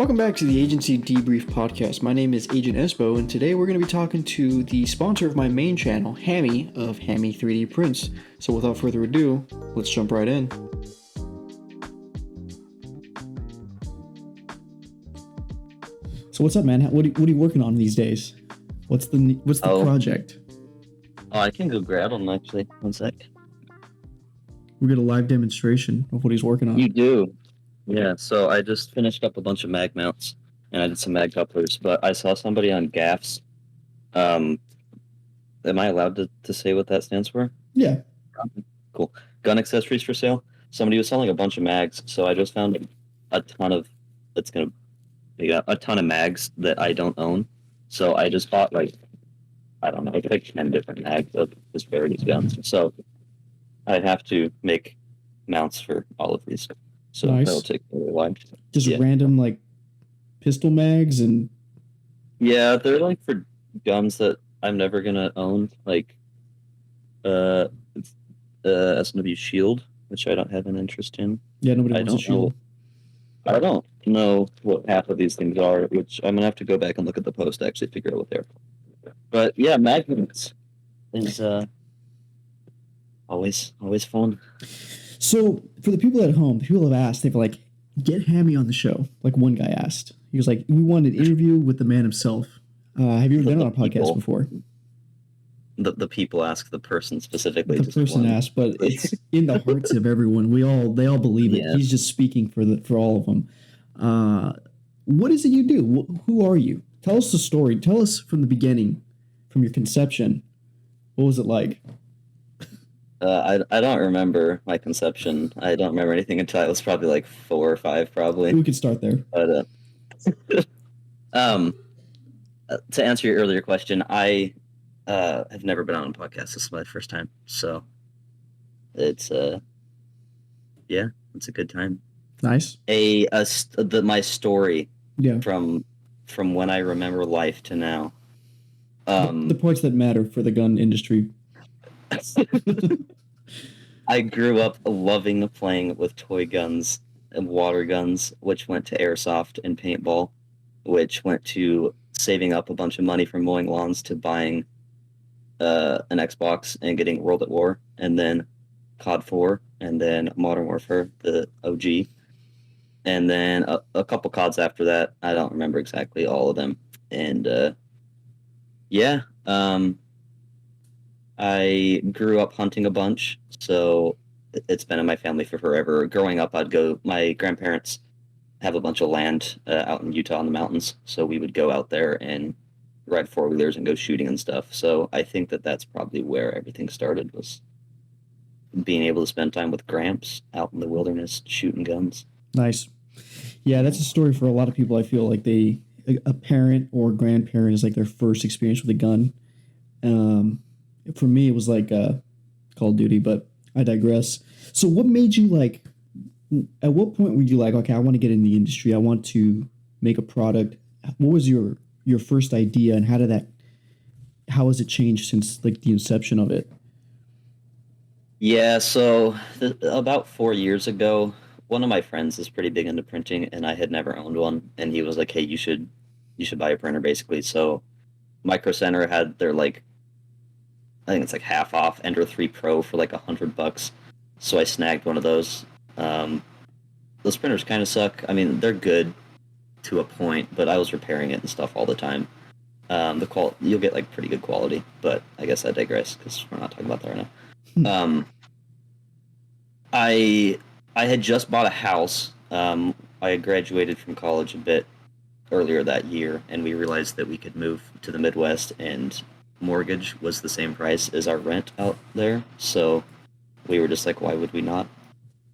Welcome back to the Agency Debrief podcast. My name is Agent Espo, and today we're going to be talking to the sponsor of my main channel, Hammy of Hammy 3D Prints. So without further ado, let's jump right in. So what's up, man? What are you working on these days? What's the project? Oh, I can go grab them actually. One sec. We get a live demonstration of what he's working on. You do. Yeah, so I just finished up a bunch of mag mounts, and I did some mag couplers, but I saw somebody on GAFs. Am I allowed to say what that stands for? Yeah. Cool. Gun accessories for sale. Somebody was selling a bunch of mags, so I just found a ton of mags that I don't own. So I just bought like 10 different mags of this various guns. So I have to make mounts for all of these. So nice. That'll take a little while. Just random like pistol mags and. Yeah, they're like for guns that I'm never gonna own, like it's S&W Shield, which I don't have an interest in. Yeah, nobody wants a Shield. I don't know what half of these things are, which I'm gonna have to go back and look at the post to actually figure out what they're. But yeah, magnets is always fun. So for the people at home, people have asked, they've like, get Hammy on the show. Like one guy asked, he was like, we want an interview with the man himself. Have you ever been on a podcast before? The people ask, the person specifically. The person asked, but it's in the hearts of everyone. They all believe it. Yeah. He's just speaking for all of them. What is it you do? Who are you? Tell us the story. Tell us from the beginning, from your conception. What was it like? I don't remember my conception. I don't remember anything until I was probably like 4 or 5, probably. We could start there. But to answer your earlier question, I have never been on a podcast. This is my first time, so it's it's a good time. Nice. My story. Yeah. From when I remember life to now. The points that matter for the gun industry. I grew up loving playing with toy guns and water guns, which went to airsoft and paintball, which went to saving up a bunch of money from mowing lawns to buying an Xbox and getting World at War, and then COD 4, and then Modern Warfare, the OG, and then a couple CODs after that. I don't remember exactly all of them. And I grew up hunting a bunch, so it's been in my family for forever. Growing up, my grandparents have a bunch of land out in Utah in the mountains, so we would go out there and ride four-wheelers and go shooting and stuff. So I think that's probably where everything started, was being able to spend time with Gramps out in the wilderness shooting guns. Nice. Yeah, that's a story for a lot of people. I feel like a parent or grandparent is like their first experience with a gun. For me, it was like Call of Duty, but I digress. So what made you like, at what point were you like, okay, I want to get in the industry. I want to make a product. What was your first idea, and how has it changed since like the inception of it? Yeah, so about 4 years ago, one of my friends is pretty big into printing, and I had never owned one. And he was like, hey, you should buy a printer, basically. So Micro Center had their I think it's like half off Ender 3 Pro for like $100. So I snagged one of those. Those printers kind of suck. I mean, they're good to a point, but I was repairing it and stuff all the time. You'll get like pretty good quality, but I guess I digress because we're not talking about that right now. I had just bought a house. I had graduated from college a bit earlier that year, and we realized that we could move to the Midwest, and mortgage was the same price as our rent out there. So we were just like, why would we not?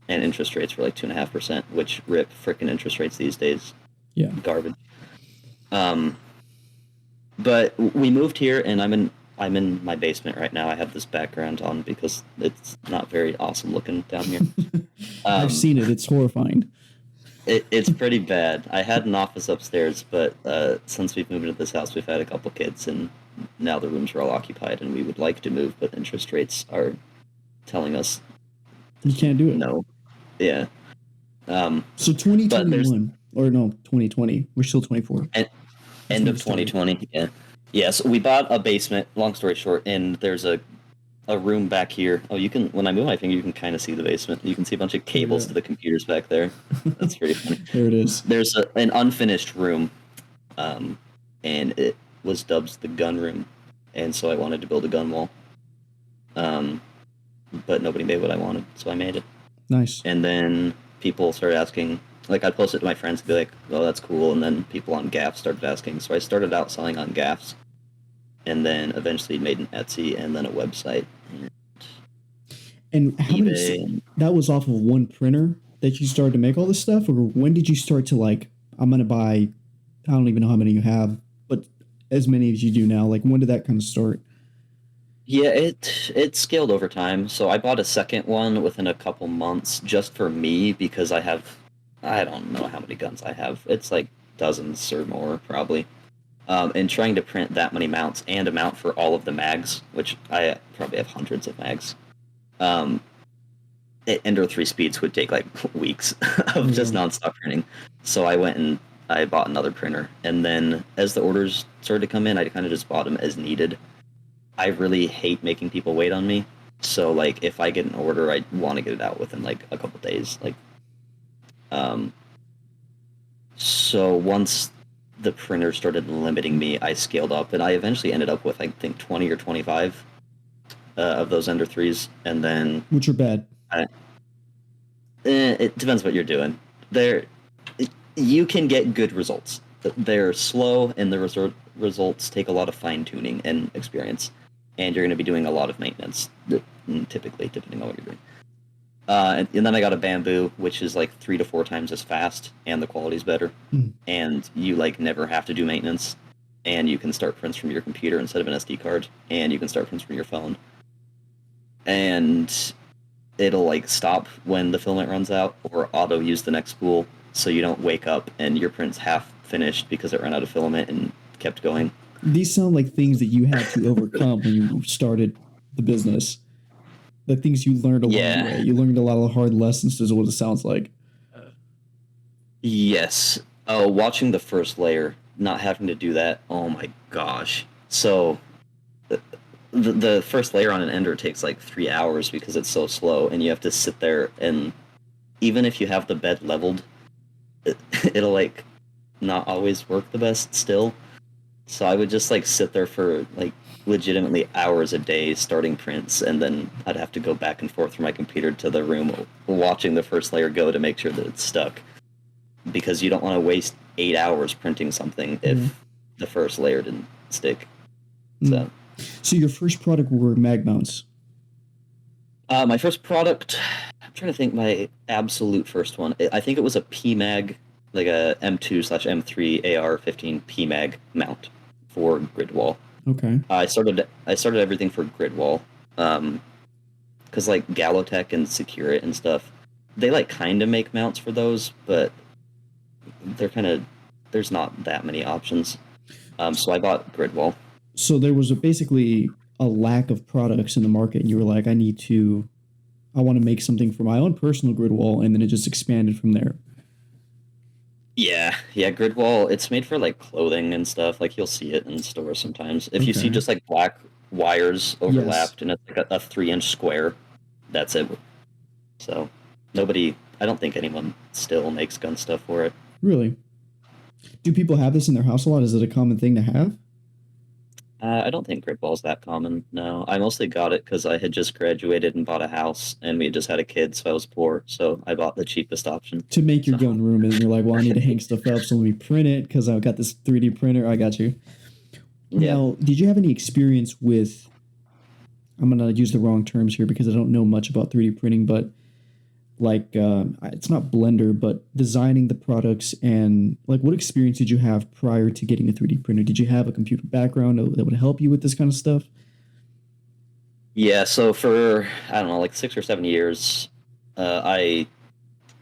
And interest rates were like 2.5%, which rip frickin' interest rates these days. Yeah. Garbage. But we moved here, and I'm in my basement right now. I have this background on because it's not very awesome looking down here. I've seen it. It's horrifying. It's pretty bad. I had an office upstairs, but since we've moved into this house, we've had a couple kids, and now the rooms are all occupied, and we would like to move, but interest rates are telling us you can't do it. No. Yeah. So 2021, Or no, 2020. We're still 24. And That's end when of you started. 2020. Yeah. Yeah. So we bought a basement. Long story short, and there's a room back here. Oh, you can, when I move my finger, you can kind of see the basement. You can see a bunch of cables Yeah. to the computers back there. That's pretty funny. There it is. There's an unfinished room, um, and it was dubbed the gun room. And so I wanted to build a gun wall. Um, but nobody made what I wanted, so I made it. Nice. And then people started asking, like I'd post it to my friends and be like, "Oh, that's cool." And then people on Gaff started asking. So I started out selling on Gaffs, and then eventually made an Etsy and then a website. And how many? eBay. That was off of one printer that you started to make all this stuff, or when did you start to like? I'm gonna buy. I don't even know how many you have, but as many as you do now. Like, when did that kind of start? Yeah, it scaled over time. So I bought a second one within a couple months just for me because I don't know how many guns I have. It's like dozens or more probably. And trying to print that many mounts and a mount for all of the mags, which I probably have hundreds of mags. Um, Ender 3 speeds would take like weeks of just nonstop printing. So I went and I bought another printer. And then as the orders started to come in, I kind of just bought them as needed. I really hate making people wait on me. So like if I get an order, I want to get it out within like a couple days. Like, so once the printer started limiting me, I scaled up, and I eventually ended up with I think 20 or 25 of those Ender 3s, and then Which are bad. It depends what you're doing. You can get good results. They're slow, and the results take a lot of fine tuning and experience, and you're going to be doing a lot of maintenance, typically, depending on what you're doing. And then I got a bamboo, which is like 3 to 4 times as fast, and the quality's better. And you like never have to do maintenance, and you can start prints from your computer instead of an SD card, and you can start prints from your phone. And it'll like stop when the filament runs out, or auto use the next spool, so you don't wake up and your print's half finished because it ran out of filament and kept going. These sound like things that you had to overcome when you started the business. The things you learned along the way. You learned a lot of hard lessons, is what it sounds like. Yes. Oh, watching the first layer, not having to do that. Oh my gosh. So the first layer on an Ender takes like 3 hours because it's so slow, and you have to sit there, and even if you have the bed leveled, it'll like not always work the best still. So I would just like sit there for like legitimately hours a day starting prints, and then I'd have to go back and forth from my computer to the room watching the first layer go to make sure that it's stuck, because you don't want to waste 8 hours printing something if the first layer didn't stick. So your first product were mag mounts. My first product, I'm trying to think, my absolute first one, I think it was a PMag, like a M2/M3 AR-15 PMag mount for grid wall. Okay. I started everything for grid wall, because like Galotech and Secure It and stuff, they like kind of make mounts for those, but there's not that many options. So I bought grid wall. So there was basically a lack of products in the market, and you were like, I want to make something for my own personal grid wall, and then it just expanded from there. Yeah, grid wall, it's made for like clothing and stuff. Like you'll see it in stores sometimes. If you see just like black wires overlapped and it's like a 3-inch square, that's it. So I don't think anyone still makes gun stuff for it. Really? Do people have this in their house a lot? Is it a common thing to have? I don't think grid wall's that common, no. I mostly got it because I had just graduated and bought a house, and we had just had a kid, so I was poor, so I bought the cheapest option. To make your gun room, and you're like, well, I need to hang stuff up, so let me print it, because I've got this 3D printer. I got you. Yeah. Now, did you have any experience with, I'm going to use the wrong terms here because I don't know much about 3D printing, but like, it's not Blender, but designing the products, and like, what experience did you have prior to getting a 3D printer? Did you have a computer background that would help you with this kind of stuff? Yeah, so for, I don't know, like 6 or 7 years, I,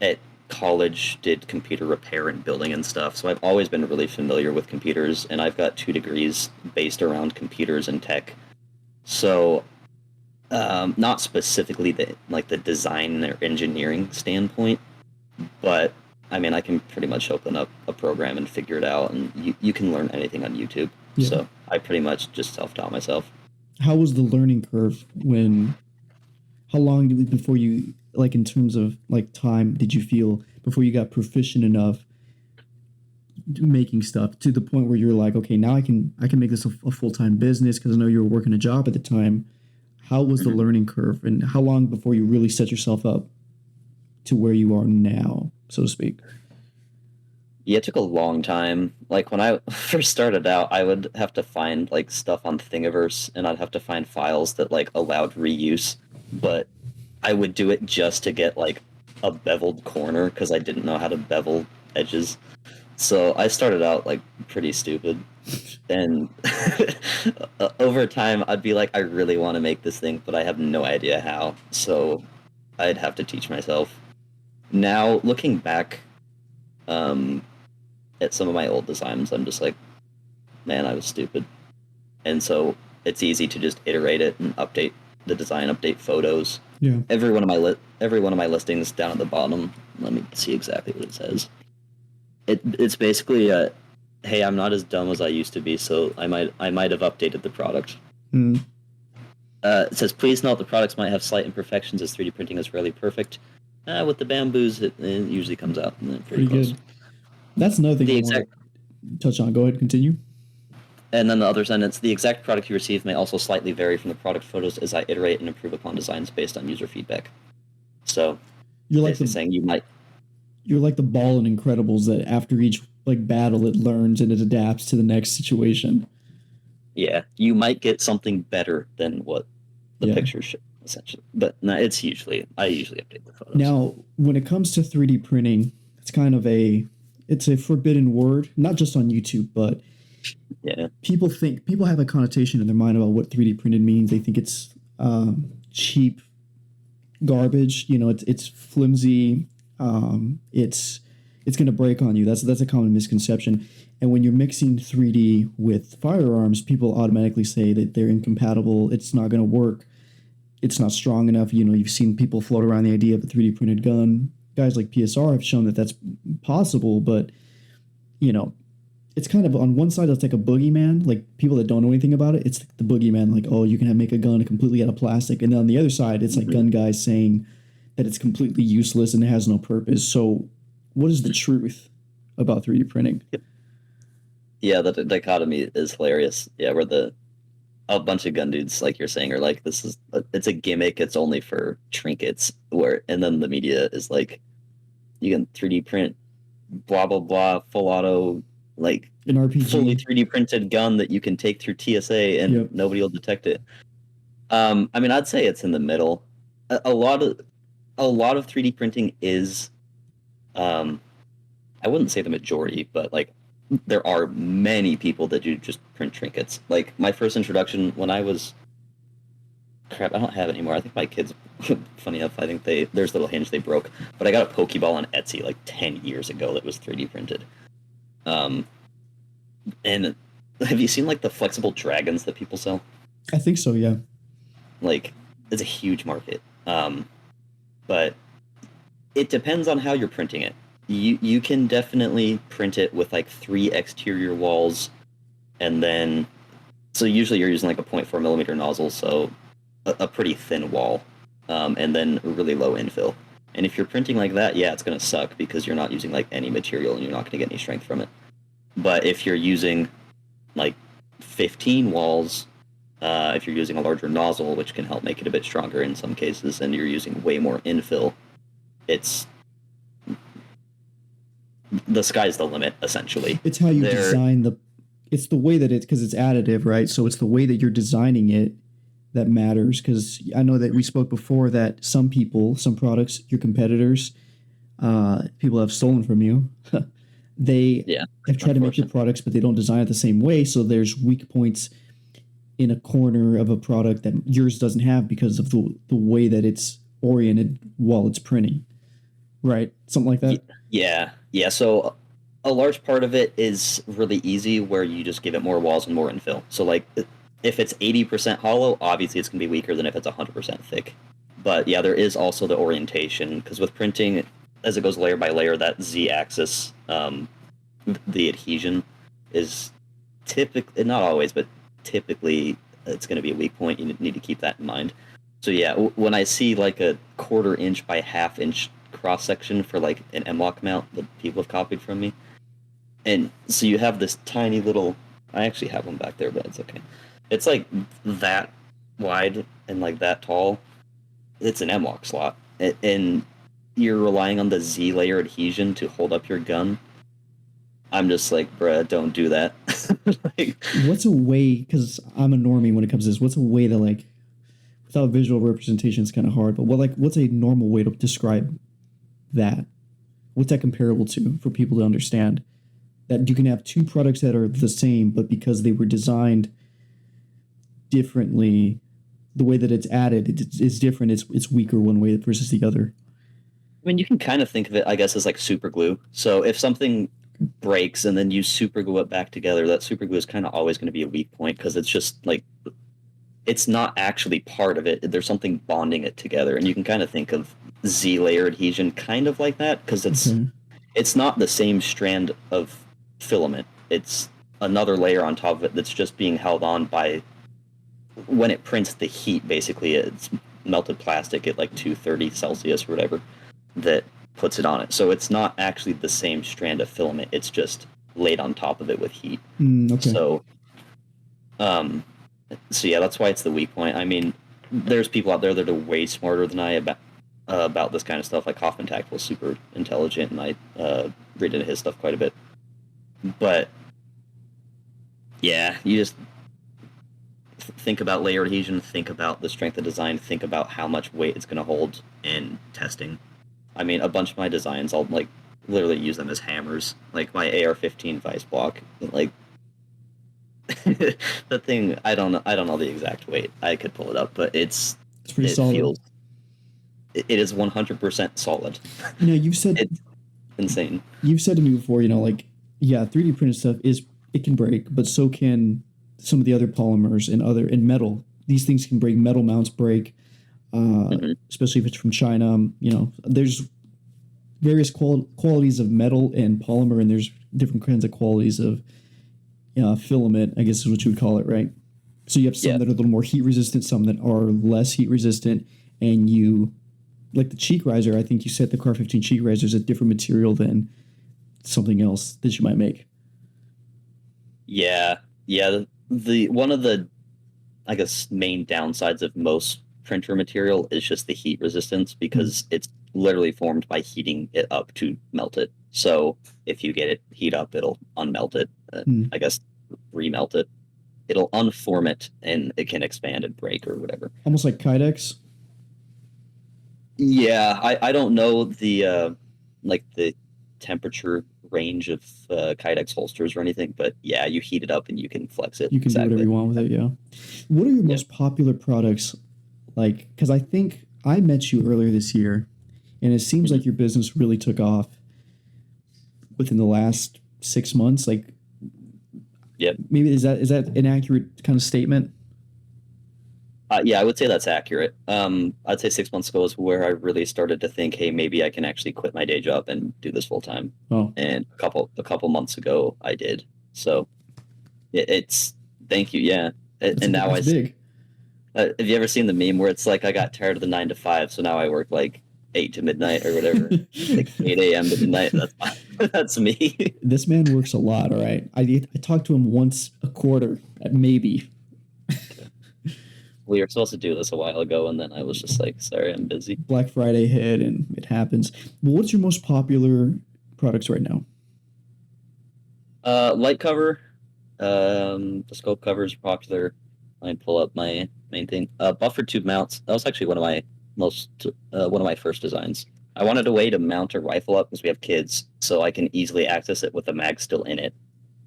at college, did computer repair and building and stuff, so I've always been really familiar with computers, and I've got 2 degrees based around computers and tech. So not specifically the design or engineering standpoint, but I mean, I can pretty much open up a program and figure it out, and you can learn anything on YouTube. Yeah. So I pretty much just self-taught myself. How was the learning curve how long before you, like, in terms of like time, did you feel before you got proficient enough making stuff to the point where you're like, okay, now I can make this a full-time business? Because I know you were working a job at the time. How was the learning curve, and how long before you really set yourself up to where you are now, so to speak? Yeah, it took a long time. Like when I first started out, I would have to find like stuff on Thingiverse, and I'd have to find files that like allowed reuse, but I would do it just to get like a beveled corner because I didn't know how to bevel edges. So I started out like pretty stupid, and over time I'd be like, I really want to make this thing, but I have no idea how. So I'd have to teach myself. Now looking back, um, at some of my old designs, I'm just like, man, I was stupid. And so it's easy to just iterate it and update the design, update photos. Yeah. Every one of my listings down at the bottom. Let me see exactly what it says. It's basically a, hey, I'm not as dumb as I used to be, so I might have updated the product. Mm. It says, please note the products might have slight imperfections as 3D printing is rarely perfect. With the bamboos, it usually comes out pretty close. Good. That's another thing I want to touch on. Go ahead, continue. And then the other sentence, the exact product you receive may also slightly vary from the product photos as I iterate and improve upon designs based on user feedback. So You're like saying you might... You're like the ball in Incredibles that after each like battle it learns and it adapts to the next situation. Yeah, you might get something better than what the pictures show, essentially. But no, I usually update the photos. Now, when it comes to 3D printing, it's kind of it's a forbidden word, not just on YouTube, but people have a connotation in their mind about what 3D printed means. They think it's cheap garbage. You know, it's flimsy. It's going to break on you. That's a common misconception. And when you're mixing 3D with firearms, people automatically say that they're incompatible. It's not going to work. It's not strong enough. You know, you've seen people float around the idea of a 3D printed gun. Guys like PSR have shown that that's possible, but you know, it's kind of on one side, it's like a boogeyman, like people that don't know anything about it. It's the boogeyman, like, oh, you can make a gun completely out of plastic. And then on the other side, it's like gun guys saying that it's completely useless and it has no purpose. So what is the truth about 3D printing? Yeah, the dichotomy is hilarious. Yeah, where a bunch of gun dudes, like you're saying, are like, it's a gimmick, it's only for trinkets, and then the media is like, you can 3D print blah blah blah full auto, like an RPG, fully 3D printed gun that you can take through TSA and nobody will detect it. I mean, I'd say it's in the middle. A lot of 3D printing is, I wouldn't say the majority, but like there are many people that do just print trinkets. Like my first introduction when I was, crap, I don't have it anymore. I think my kids, funny enough, I think there's a little hinge they broke, but I got a Pokeball on Etsy like 10 years ago that was 3D printed. And have you seen like the flexible dragons that people sell? I think so, yeah. Like it's a huge market. But it depends on how you're printing it. You can definitely print it with like 3 exterior walls, and then so usually you're using like a 0.4 millimeter nozzle, so a pretty thin wall, and then really low infill. And if you're printing like that, yeah, it's gonna suck because you're not using like any material and you're not gonna get any strength from it. But if you're using like 15 walls, if you're using a larger nozzle, which can help make it a bit stronger in some cases, and you're using way more infill, it's the sky's the limit, essentially. It's how you design it's the way that because it's additive, right? So it's the way that you're designing it that matters. Because I know that we spoke before that some products, your competitors, people have stolen from you. They have tried to make your products, but they don't design it the same way. So there's weak points in a corner of a product that yours doesn't have because of the way that it's oriented while it's printing. Right? Something like that? Yeah. So a large part of it is really easy where you just give it more walls and more infill. So like if it's 80% hollow, obviously it's going to be weaker than if it's 100% thick. But yeah, there is also the orientation, because with printing, as it goes layer by layer, that Z-axis, the adhesion is typically, not always, but typically it's going to be a weak point. You need to keep that in mind. So yeah, when I see like a 1/4 inch by 1/2 inch cross section for like an M-lock mount that people have copied from me, and so you have this tiny little, I actually have one back there, but it's okay. It's like that wide and like that tall. It's an M-lock slot, and you're relying on the Z layer adhesion to hold up your gun. I'm just like, bruh, don't do that. Like, what's a way, because I'm a normie when it comes to this, what's a way to, like, without visual representation, it's kind of hard, but what's a normal way to describe that? What's that comparable to for people to understand? That you can have two products that are the same, but because they were designed differently, the way that it's added is different. It's weaker one way versus the other. I mean, you can kind of think of it, I guess, as like super glue. So if something breaks and then you super glue it back together, that super glue is kind of always going to be a weak point because it's just like, it's not actually part of it. There's something bonding it together, and you can kind of think of Z layer adhesion kind of like that because it's not the same strand of filament. It's another layer on top of it that's just being held on by, when it prints, the heat. Basically, it's melted plastic at like 230 Celsius or whatever that puts it on it. So it's not actually the same strand of filament. It's just laid on top of it with heat. Okay. So yeah, that's why it's the weak point. I mean, there's people out there that are way smarter than I about this kind of stuff. Like Hoffman Tactical is super intelligent, and I read into his stuff quite a bit. But yeah, you just think about layer adhesion, think about the strength of design, think about how much weight it's going to hold in testing. I mean, a bunch of my designs, I'll like literally use them as hammers. Like my AR-15 vice block, like the thing, I don't know the exact weight. I could pull it up, but it's pretty solid. It is 100% solid. You know, you've said it's insane. You've said to me before, you know, like, yeah, 3D printed stuff it can break, but so can some of the other polymers and metal. These things can break. Metal mounts break, especially if it's from China. You know, there's various qualities of metal and polymer, and there's different kinds of qualities of filament, I guess is what you would call it, right? So you have some that are a little more heat resistant, some that are less heat resistant, and you, like the cheek riser, I think you said the Car 15 cheek riser is a different material than something else that you might make. Yeah. The one of the, I guess, main downsides of most printer material is just the heat resistance, because it's literally formed by heating it up to melt it. So if you get it heat up, it'll unmelt it. I guess remelt it. It'll unform it, and it can expand and break or whatever. Almost like Kydex. Yeah, I don't know the like the temperature range of Kydex holsters or anything, but yeah, you heat it up and you can flex it. You can do whatever you want with it. Yeah. What are your most popular products? Like, because I think I met you earlier this year, and it seems like your business really took off within the last 6 months. Like, maybe is that an accurate kind of statement? Yeah, I would say that's accurate. I'd say 6 months ago is where I really started to think, hey, maybe I can actually quit my day job and do this full time. Oh. And a couple months ago, I did. So it's thank you, yeah. And now it's big. Have you ever seen the meme where it's like, I got tired of the 9 to 5, so now I work like 8 to midnight or whatever, like 8 a.m. to midnight? That's me. This man works a lot. All right, I talk to him once a quarter, maybe. We were supposed to do this a while ago, and then I was just like, sorry, I'm busy. Black Friday hit, and it happens. Well, what's your most popular products right now? Light cover. The scope covers are popular. I pull up my main thing. Buffer tube mounts. That was actually one of my first designs. I wanted a way to mount a rifle up because we have kids, so I can easily access it with the mag still in it,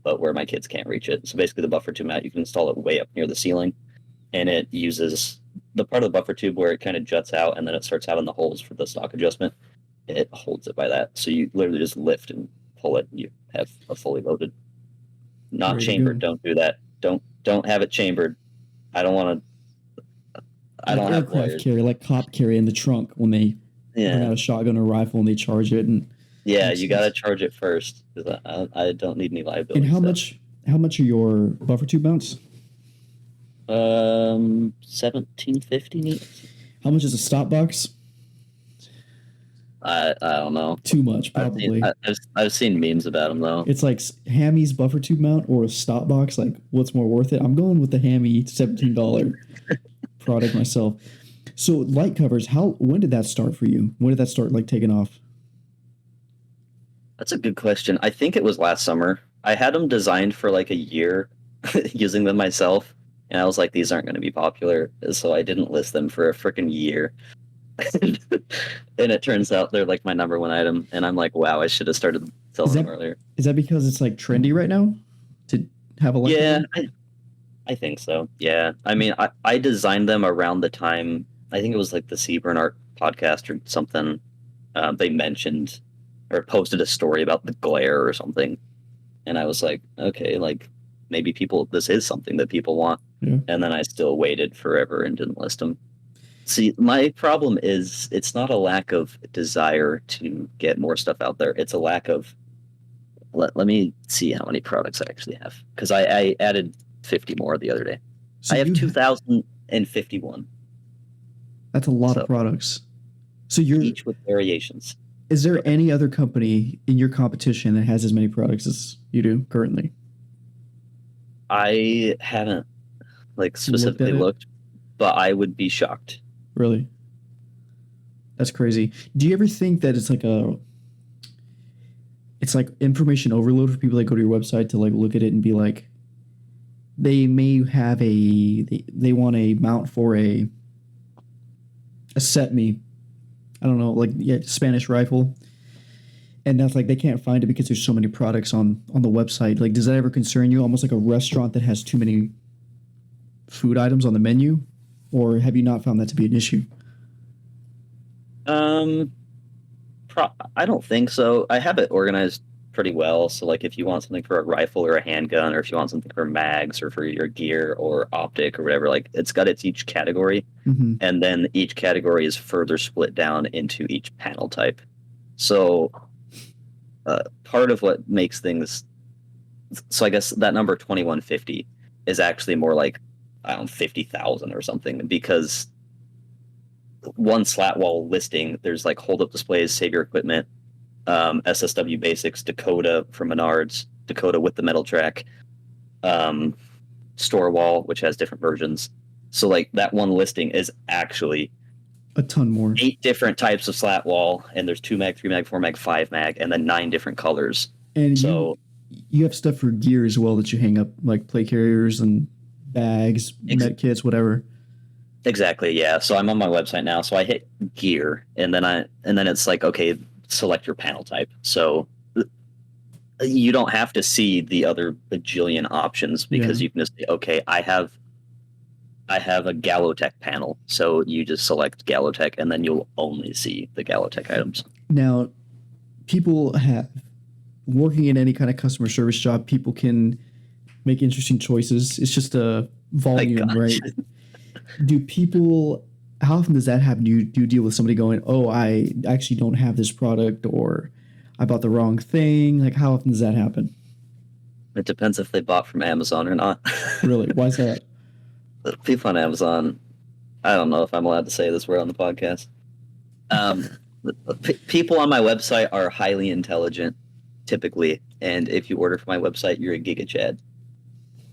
but where my kids can't reach it. So basically, the buffer tube mount, you can install it way up near the ceiling, and it uses the part of the buffer tube where it kind of juts out and then it starts out in the holes for the stock adjustment. It holds it by that. So you literally just lift and pull it, and you have a fully loaded. Not chambered. Don't do that. Don't have it chambered. I don't want to. I don't have aircraft carry, like cop carry in the trunk when they. bring Yeah. out a shotgun or rifle and they charge it, and Yeah, makes you gotta sense. charge it first because I don't need any And liability stuff. how much are your buffer tube mounts? 1750. How much is a stop box? I don't know. Too much, probably. I've seen memes about them though. It's like Hammy's buffer tube mount or a stop box. Like, what's more worth it? I'm going with the Hammy $17 product myself. So light covers, when did that start for you? When did that start like taking off? That's a good question. I think it was last summer. I had them designed for like a year, using them myself, and I was like, these aren't going to be popular, so I didn't list them for a freaking year. And it turns out they're like my number one item, and I'm like, wow, I should have started selling them earlier. Is that because it's like trendy right now to have a light Yeah, cover? I think so. Yeah. I mean, I designed them around the time, I think it was like the Seaburn Art podcast or something. They mentioned or posted a story about the glare or something. And I was like, okay, like maybe this is something that people want. Yeah. And then I still waited forever and didn't list them. See, my problem is it's not a lack of desire to get more stuff out there. It's a lack of, let me see how many products I actually have. Because I added 50 more the other day. So I have 2,051. That's a lot of products. So each with variations. Is there any other company in your competition that has as many products as you do currently? I haven't like specifically looked, but I would be shocked. Really? That's crazy. Do you ever think that it's like information overload for people that go to your website to like look at it and be like, they may have they want a mount for a set me, I don't know, like Spanish rifle, and that's like they can't find it because there's so many products on the website. Like, does that ever concern you? Almost like a restaurant that has too many food items on the menu, or have you not found that to be an issue? I don't think so. I have it organized pretty well. So like if you want something for a rifle or a handgun, or if you want something for mags or for your gear or optic or whatever, like it's got each category. Mm-hmm. And then each category is further split down into each panel type. So part of what makes things, so I guess that number 2150 is actually more like, I don't know, 50,000 or something, because one slat wall listing, there's like hold up displays, save your equipment, SSW basics, Dakota from Menards, Dakota with the metal track, store wall, which has different versions. So like that one listing is actually a ton more, 8 different types of slat wall, and there's 2 mag, 3 mag, 4 mag, 5 mag, and then 9 different colors. And so you have stuff for gear as well that you hang up, like plate carriers and bags, med kits, whatever. Exactly, yeah. So I'm on my website now, so I hit gear, and then it's like, okay, select your panel type. So you don't have to see the other bajillion options, because you can just say, okay, I have a Gallotech panel, so you just select Gallotech, and then you'll only see the Gallotech items. Now, people working in any kind of customer service job, people can make interesting choices. It's just a volume, right? How often does that happen? Do you deal with somebody going, oh, I actually don't have this product, or I bought the wrong thing? Like, how often does that happen? It depends if they bought from Amazon or not. Really? Why is that? People on Amazon, I don't know if I'm allowed to say this word on the podcast. People on my website are highly intelligent, typically, and if you order from my website, you're a Giga Chad.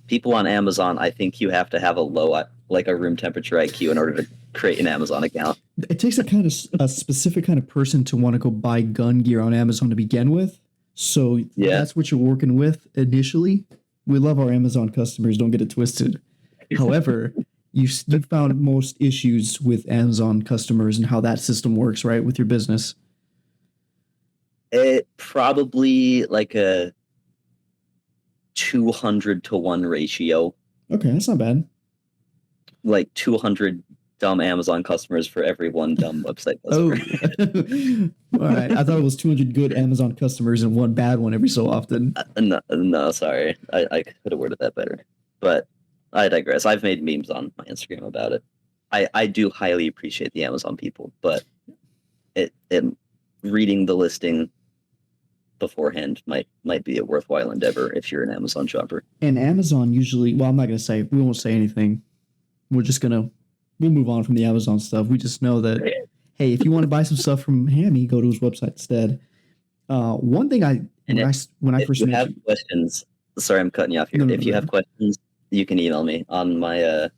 People on Amazon, I think you have to have a low, like a room temperature IQ in order to create an Amazon account. It takes a specific kind of person to want to go buy gun gear on Amazon to begin with. So that's what you're working with initially. We love our Amazon customers, don't get it twisted. However, you found most issues with Amazon customers and how that system works, right, with your business. It probably like a 200-to-1 ratio. Okay, that's not bad. Like 200 dumb Amazon customers for every one dumb website customer. Oh, all right. I thought it was 200 good Amazon customers and one bad one every so often. No, sorry. I could have worded that better. But I digress. I've made memes on my Instagram about it. I do highly appreciate the Amazon people, but it reading the listing beforehand might be a worthwhile endeavor if you're an Amazon shopper. And Amazon usually, well, I'm not going to say, we won't say anything. We'll move on from the Amazon stuff. We just know that, hey, if you want to buy some stuff from Hammy, go to his website instead. One thing when I first met you, questions, sorry, I'm cutting you off here. No, if you have questions, you can email me on my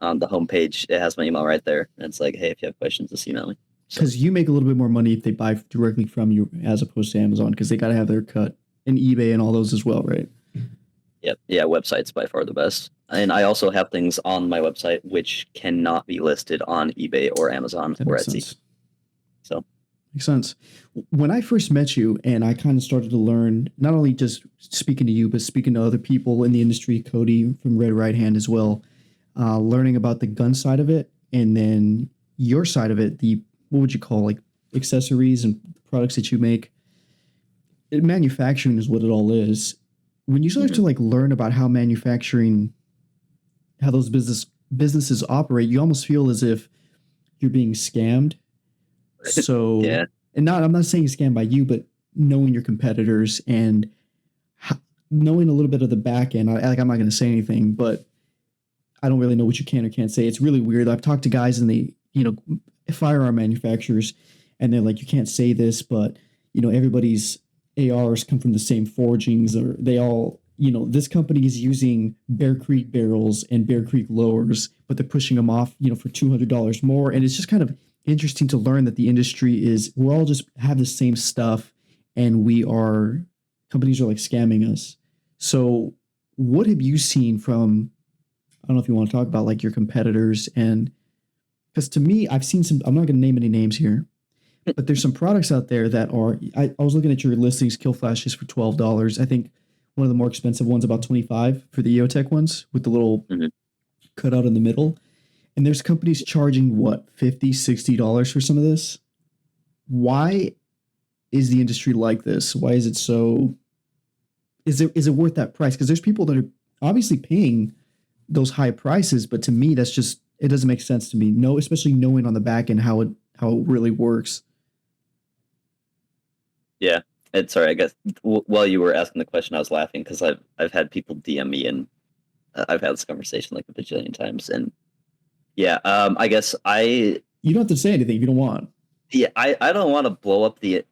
on the homepage. It has my email right there. And it's like, hey, if you have questions, just email me. Because you make a little bit more money if they buy directly from you as opposed to Amazon, because they got to have their cut, and eBay and all those as well, right? Yep. Yeah, website's by far the best. And I also have things on my website which cannot be listed on eBay or Amazon or Etsy. Sense. So makes sense. When I first met you and I kind of started to learn, not only just speaking to you, but speaking to other people in the industry, Cody from Red Right Hand as well, learning about the gun side of it, and then your side of it, what would you call, like, accessories and products that you make. Manufacturing is what it all is. When you start to like learn about how those businesses operate, you almost feel as if you're being scammed. So, yeah. And I'm not saying scammed by you, but knowing your competitors and knowing a little bit of the back end. I'm not going to say anything, but I don't really know what you can or can't say. It's really weird. I've talked to guys in the, firearm manufacturers, and they're like, you can't say this, but everybody's ARs come from the same forgings, or they all, this company is using Bear Creek barrels and Bear Creek lowers, but they're pushing them off, for $200 more. And it's just kind of interesting to learn that the industry we're all just have the same stuff, and companies are like scamming us. So what have you seen from, I don't know if you want to talk about like your competitors, and because to me, I've seen I'm not going to name any names here, but there's some products out there that are, I was looking at your listings, kill flashes for $12. I think one of the more expensive ones, about $25 for the EOTech ones with the little cutout in the middle. And there's companies charging what, $50, $60 for some of this. Why is the industry like this? Why is it so, is it worth that price? Because there's people that are obviously paying those high prices, but to me, that's just, it doesn't make sense to me. No, especially knowing on the back end how it really works. Yeah. Sorry, I guess while you were asking the question, I was laughing because I've had people DM me, and I've had this conversation like a bajillion times. And yeah, I guess you don't have to say anything if you don't want. Yeah, I don't want to blow up the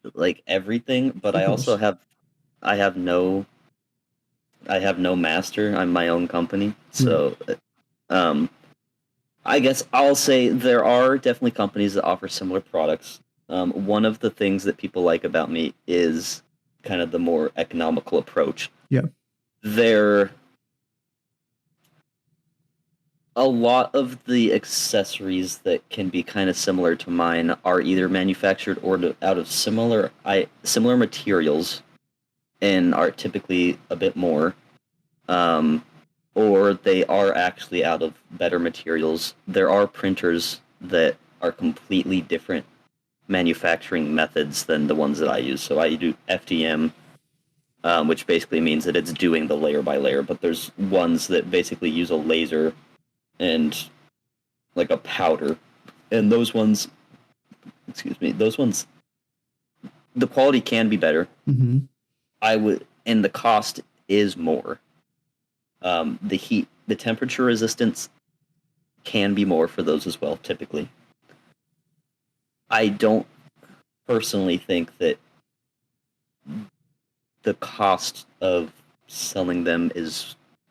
everything, but I also have no master. I'm my own company, so I guess I'll say there are definitely companies that offer similar products. One of the things that people like about me is kind of the more economical approach. Yeah. A lot of the accessories that can be kind of similar to mine are either manufactured or out of similar materials, and are typically a bit more, or they are actually out of better materials. There are printers that are completely different manufacturing methods than the ones that I use. So I do FDM, which basically means that it's doing the layer by layer, but there's ones that basically use a laser and like a powder. And those ones, the quality can be better. Mm-hmm. And the cost is more. The temperature resistance can be more for those as well, typically. I don't personally think that the cost of selling them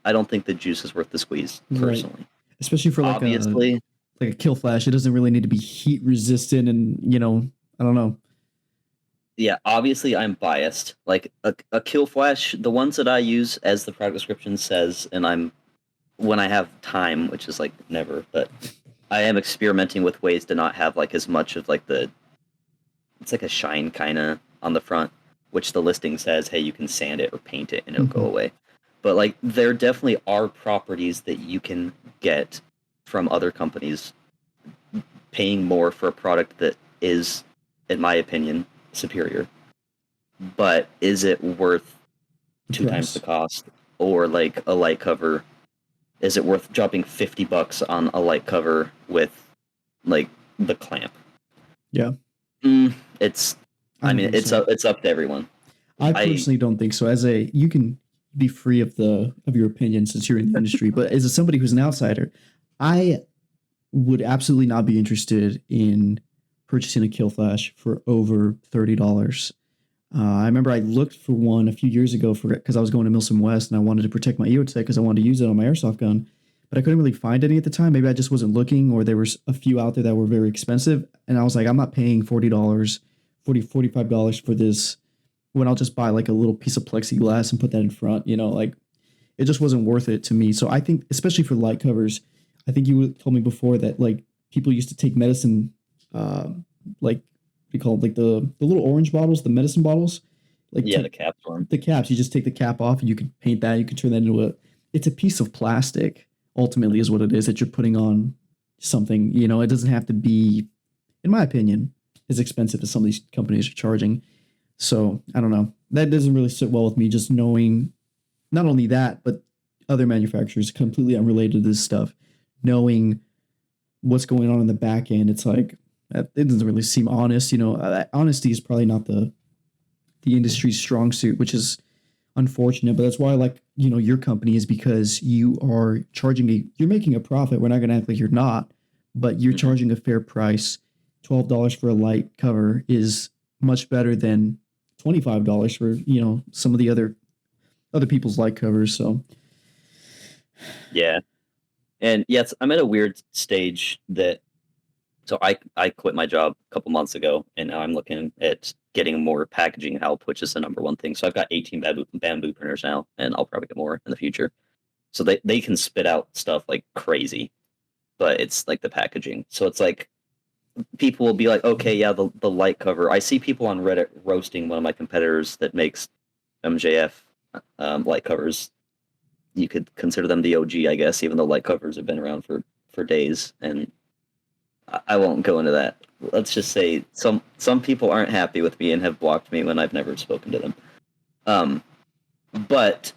I don't think the juice is worth the squeeze, personally. Right. Especially for obviously like a kill flash, it doesn't really need to be heat resistant, and I don't know. Yeah, obviously I'm biased. Like a kill flash, the ones that I use, as the product description says, and when I have time, which is like never, but I am experimenting with ways to not have like as much of like it's like a shine kind of on the front, which the listing says, hey, you can sand it or paint it and it'll go away. But like there definitely are properties that you can get from other companies paying more for a product that is, in my opinion, superior. But is it worth 2 times the cost? Or like a light cover, is it worth dropping $50 on a light cover with like the clamp? Yeah. It's, I I don't mean, think so. it's up to everyone. I I personally don't think so. You can be free of your opinion since you're in the industry, but as somebody who's an outsider, I would absolutely not be interested in purchasing a kill flash for over $30. I remember I looked for one a few years ago because I was going to Milsom West and I wanted to protect my EOTech because I wanted to use it on my airsoft gun, but I couldn't really find any at the time. Maybe I just wasn't looking, or there was a few out there that were very expensive, and I was like, I'm not paying $40, $45 for this when I'll just buy like a little piece of plexiglass and put that in front. Like it just wasn't worth it to me. So I think, especially for light covers, I think you told me before that like people used to take medicine, like what do you call it, like the little orange bottles, the medicine bottles, like Yeah, the cap one. the caps. You just take the cap off and you can paint that. You can turn that into it's a piece of plastic. Ultimately, is what it is that you're putting on something. It doesn't have to be, in my opinion, as expensive as some of these companies are charging. So I don't know. That doesn't really sit well with me. Just knowing not only that, but other manufacturers completely unrelated to this stuff, knowing what's going on in the back end. It's like it doesn't really seem honest. Honesty is probably not the industry's strong suit, which is unfortunate. But that's why I like your company, is because you are you're making a profit. We're not going to act like you're not, but you're charging a fair price. $12 for a light cover is much better than $25 for some of the other people's light covers. So Yeah. And yes, I'm at a weird stage so I quit my job a couple months ago, and now I'm looking at getting more packaging help, which is the number one thing. So I've got 18 bamboo printers now, and I'll probably get more in the future. So they can spit out stuff like crazy, but it's like the packaging. So it's like people will be like, okay, yeah, the light cover. I see people on Reddit roasting one of my competitors that makes MJF light covers. You could consider them the OG, I guess, even though light covers have been around for days. And I won't go into that. Let's just say some people aren't happy with me and have blocked me when I've never spoken to them. But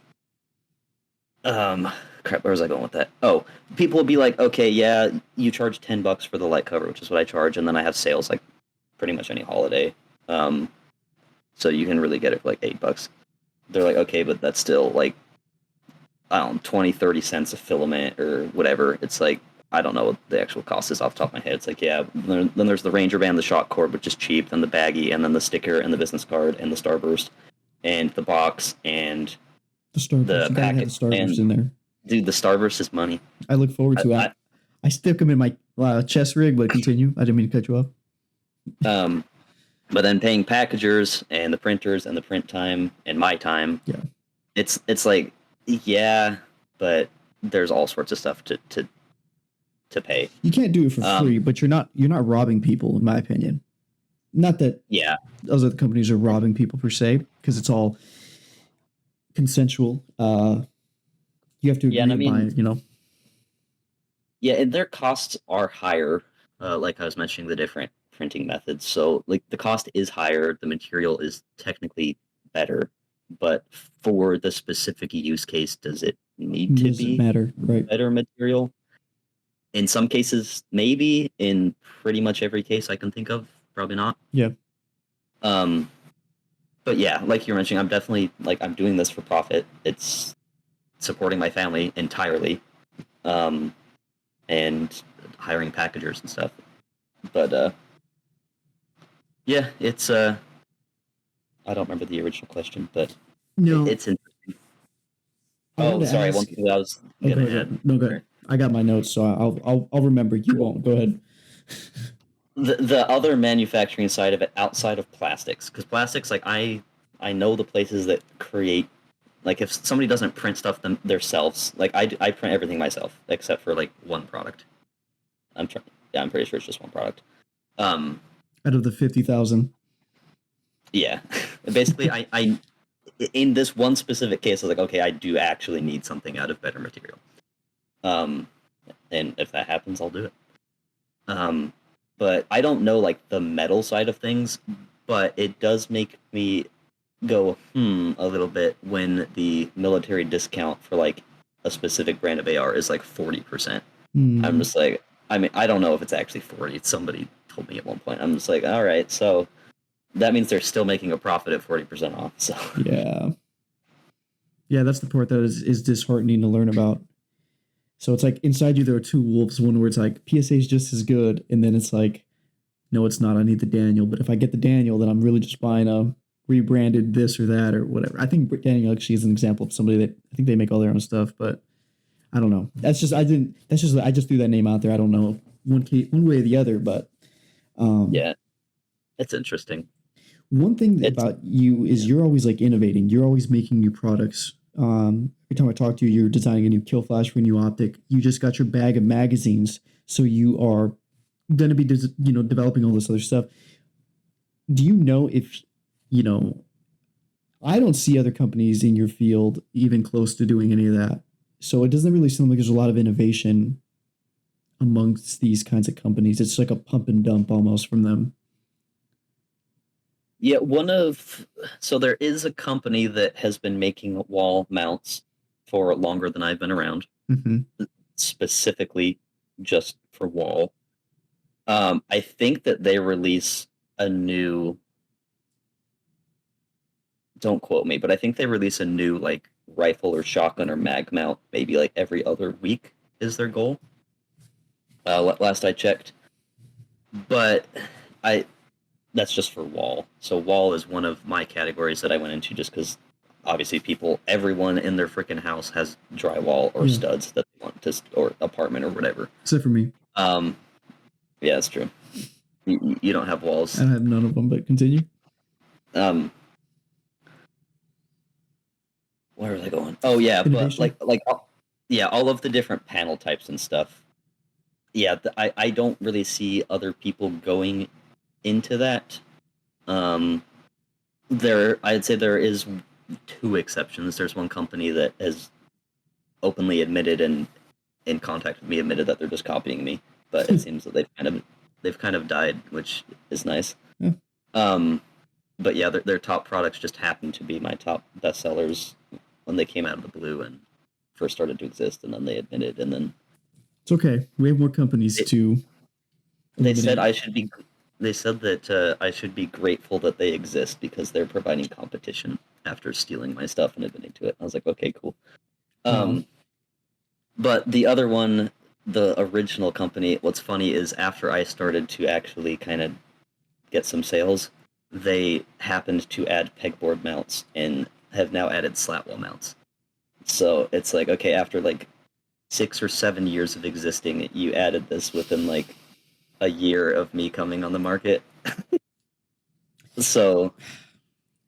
crap, where was I going with that? Oh, people will be like, okay, yeah, you charge $10 for the light cover, which is what I charge, and then I have sales like pretty much any holiday. So you can really get it for like $8. They're like, okay, but that's still like, I don't know, 20, 30 cents a filament or whatever. It's like, I don't know what the actual cost is off the top of my head. It's like, yeah, then there's the Ranger Band, the shot cord, which is cheap, then the baggie, and then the sticker, and the business card, and the Starburst, and the box, and the Starburst, the packet. The Starburst in there. Dude, the Starburst is money. I look forward to it. I stick them in my chest rig, but continue. I didn't mean to cut you off. But then paying packagers and the printers and the print time and my time, yeah, it's like, yeah, but there's all sorts of stuff to pay. You can't do it for free, but you're not robbing people, in my opinion. Not that those other companies are robbing people per se, because it's all consensual. You have to agree by it, Yeah, and their costs are higher. Like I was mentioning, the different printing methods. So like the cost is higher, the material is technically better, but for the specific use case, does it need to be better material? In some cases, maybe. In pretty much every case I can think of, probably not. Yeah. But yeah, like you're mentioning, I'm definitely I'm doing this for profit. It's supporting my family entirely, and hiring packagers and stuff. But yeah, it's I don't remember the original question, but no, it's interesting. Oh, sorry, one thing I was gonna add. No, go ahead. I got my notes, so I'll remember. You won't. Go ahead. The other manufacturing side of it, outside of plastics, because plastics, I know the places that create, if somebody doesn't print stuff themselves, I print everything myself except for one product. I'm pretty sure it's just one product. Out of the 50,000. Yeah, basically, I in this one specific case, I was like, okay, I do actually need something out of better material. And if that happens, I'll do it. But I don't know the metal side of things, but it does make me go a little bit when the military discount for a specific brand of AR is 40%. I'm just I don't know if it's actually 40. Somebody told me at one point. I'm just like, all right, so that means they're still making a profit at 40% off. So yeah, that's the part that is disheartening to learn about. So it's like inside you there are two wolves. One where it's like PSA is just as good, and then it's like, no, it's not. I need the Daniel. But if I get the Daniel, then I'm really just buying a rebranded this or that or whatever. I think Daniel actually is an example of somebody that I think they make all their own stuff, but I don't know. I just threw that name out there. I don't know one way or the other, but yeah, it's interesting. One thing about you is you're always like innovating. You're always making new products. Every time I talk to you, you're designing a new kill flash for a new optic. You just got your bag of magazines, so you are going to be developing all this other stuff. Do you know if I don't see other companies in your field even close to doing any of that. So it doesn't really seem like there's a lot of innovation amongst these kinds of companies. It's like a pump and dump almost from them. Yeah, so there is a company that has been making wall mounts for longer than I've been around, specifically just for wall. I think that they release a new, don't quote me, but I think they release a new like rifle or shotgun or mag mount maybe like every other week is their goal. Last I checked. But that's just for wall. So wall is one of my categories that I went into just because obviously everyone in their freaking house has drywall or studs that they want to, or apartment or whatever. Except for me. Yeah, that's true. You don't have walls. I have none of them, but continue. Where was I going? Oh yeah, innovation. But all of the different panel types and stuff. Yeah, I don't really see other people going into that. I'd say there is two exceptions. There's one company that has openly admitted and in contact with me admitted that they're just copying me, but it seems that they've kind of died, which is nice. Yeah. But yeah, their top products just happened to be my top bestsellers when they came out of the blue and first started to exist, and then they admitted, and then it's okay. We have more companies to. They said I should be. They said that I should be grateful that they exist because they're providing competition after stealing my stuff and admitting to it. I was like, okay, cool. But the other one, the original company, what's funny is after I started to actually kind of get some sales, they happened to add pegboard mounts and have now added slat wall mounts. So it's like, okay, after like 6 or 7 years of existing, you added this within like a year of me coming on the market. So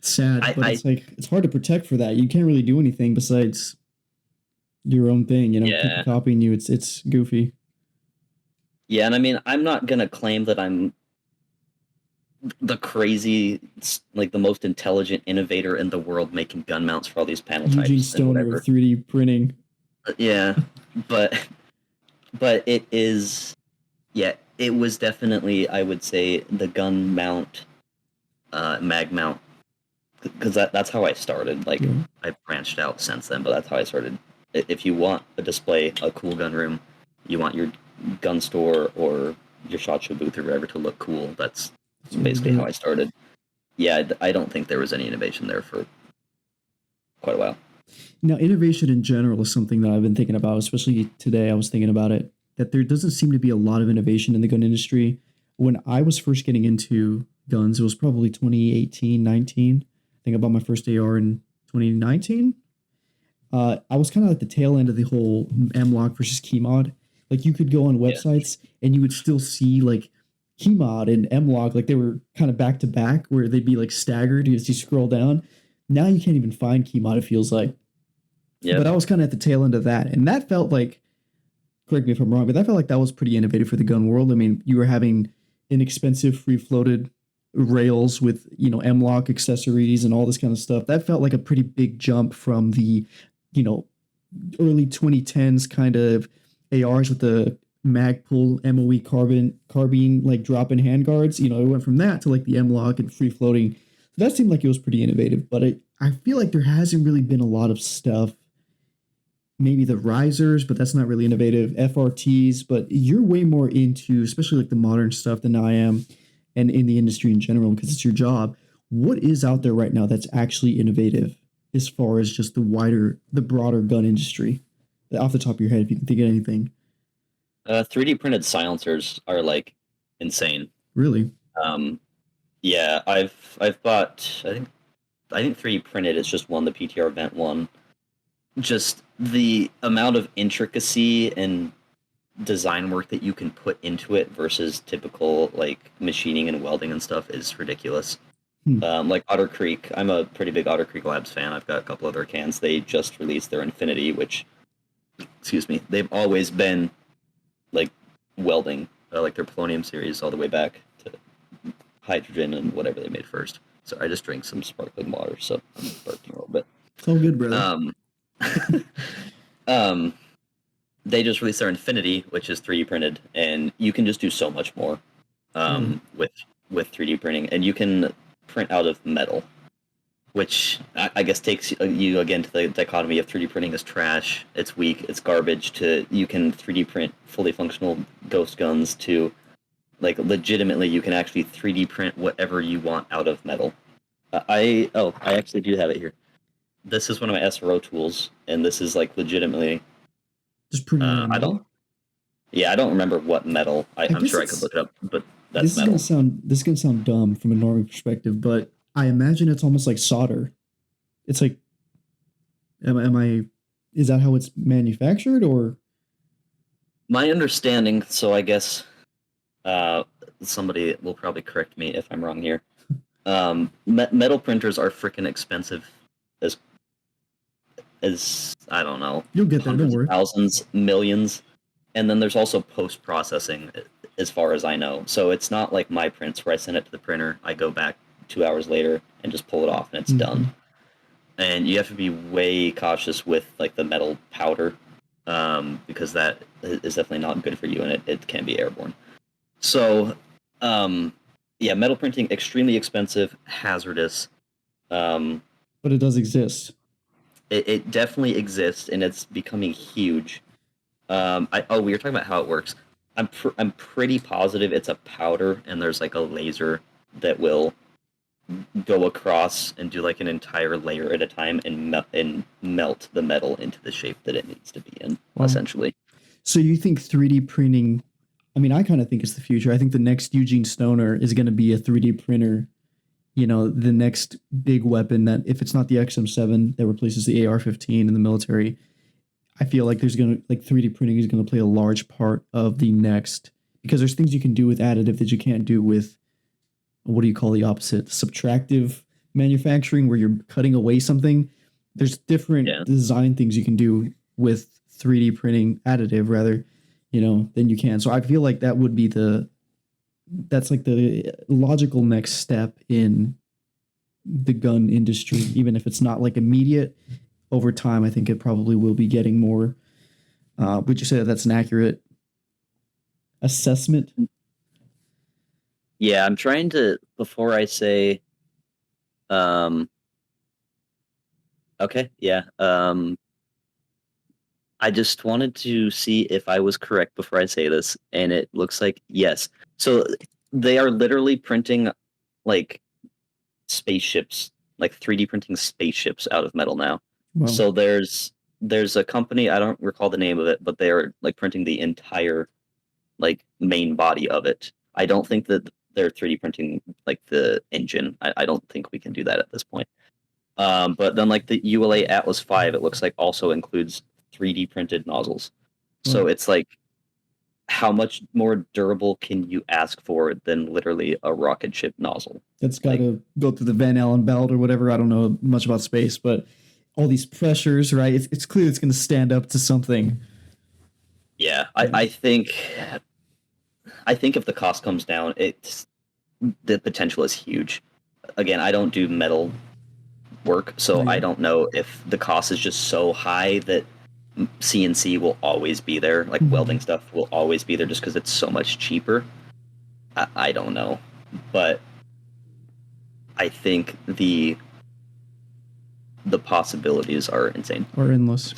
sad, but it's hard to protect for that. You can't really do anything besides your own thing, people copying you. It's goofy. Yeah, and I mean, I'm not gonna claim that I'm the crazy, like the most intelligent innovator in the world making gun mounts for all these panel types. Eugene Stoner of 3D printing. Yeah, but it is, it was definitely, I would say, the gun mount, mag mount, because that's how I started. Like, I branched out since then, but that's how I started. If you want a display, a cool gun room, you want your gun store or your SHOT Show booth or whatever to look cool, that's basically how I started. Yeah, I don't think there was any innovation there for quite a while. Now, innovation in general is something that I've been thinking about, especially today. I was thinking about it, that there doesn't seem to be a lot of innovation in the gun industry. When I was first getting into guns, it was probably 2018, 19. I think I bought my first AR in 2019. I was kind of at the tail end of the whole M-Lock versus key mod. Like, you could go on websites and you would still see like key mod and M-Lock, like they were kind of back to back where they'd be like staggered as you scroll down. Now you can't even find key mod, it feels like. Yep. But I was kind of at the tail end of that. And that felt like, correct me if I'm wrong, but that felt like that was pretty innovative for the gun world. I mean, you were having inexpensive free-floated rails with, M-Lock accessories and all this kind of stuff. That felt like a pretty big jump from the, early 2010s kind of ARs with the Magpul MOE carbine like drop-in handguards. It went from that to like the M-Lock and free-floating. So that seemed like it was pretty innovative. But I feel like there hasn't really been a lot of stuff maybe the risers, but that's not really innovative. FRTs, but you're way more into, especially like the modern stuff than I am, and in the industry in general because it's your job. What is out there right now that's actually innovative as far as just the broader gun industry? Off the top of your head, if you can think of anything. 3D printed silencers are like insane. Really? Um, yeah, I've bought. I think 3D printed is just one. The PTR event one. Just the amount of intricacy and design work that you can put into it versus typical like machining and welding and stuff is ridiculous. Hmm. Like Otter Creek, I'm a pretty big Otter Creek Labs fan. I've got a couple other cans. They just released their Infinity, which, excuse me, they've always been like welding, like their polonium series all the way back to hydrogen and whatever they made first. So I just drank some sparkling water, so I'm burping a little bit. It's all good, brother. Um, they just released their Infinity, which is 3D printed, and you can just do so much more with 3D printing, and you can print out of metal, which I guess takes you again to the dichotomy of 3D printing is trash, it's weak, it's garbage, to you can 3D print fully functional ghost guns to like legitimately you can actually 3D print whatever you want out of metal. I actually do have it here. This is one of my SRO tools, and this is like legitimately. Just printing on I metal? don't. Yeah, I don't remember what metal. I'm sure I could look it up, but that's metal. This is gonna sound dumb from a normie perspective, but I imagine it's almost like solder. It's like, am I? Is that how it's manufactured, or? My understanding. So I guess somebody will probably correct me if I'm wrong here. Metal printers are freaking expensive as I don't know. You'll get there. Don't Hundreds of worry. thousands, millions, and then there's also post processing, as far as I know. So it's not like my prints where I send it to the printer, I go back 2 hours later and just pull it off and it's done. And you have to be way cautious with like the metal powder, because that is definitely not good for you and it can be airborne. So, yeah, metal printing extremely expensive, hazardous. But it does exist. It definitely exists, and it's becoming huge. We were talking about how it works. I'm pretty positive it's a powder, and there's like a laser that will go across and do like an entire layer at a time and melt the metal into the shape that it needs to be in, essentially. So you think 3D printing? I mean, I kind of think it's the future. I think the next Eugene Stoner is going to be a 3D printer. You know, the next big weapon that, if it's not the XM7 that replaces the AR-15 in the military, I feel like 3D printing is going to play a large part of the next, because there's things you can do with additive that you can't do with, what do you call the opposite? Subtractive manufacturing, where you're cutting away something. There's different design things you can do with 3D printing, additive rather, than you can. So I feel like that's like the logical next step in the gun industry, even if it's not like immediate. Over time, I think it probably will be getting more. Would you say that's an accurate assessment? Yeah, I'm trying to, before I say, okay, yeah, I just wanted to see if I was correct before I say this, and it looks like yes. So they are literally printing like spaceships, like 3D printing spaceships out of metal now. Wow. So there's a company, I don't recall the name of it, but they're like printing the entire like main body of it. I don't think that they're 3D printing like the engine. I don't think we can do that at this point. But then like the ULA Atlas 5, it looks like also includes 3D printed nozzles. So it's like, how much more durable can you ask for than literally a rocket ship nozzle? That's got to go through the Van Allen belt or whatever. I don't know much about space, but all these pressures, right? It's clear it's going to stand up to something. Yeah, I think if the cost comes down, the potential is huge. Again, I don't do metal work, so I don't know if the cost is just so high that CNC will always be there, like welding stuff will always be there just because it's so much cheaper. I don't know, but I think the possibilities are insane. Or endless.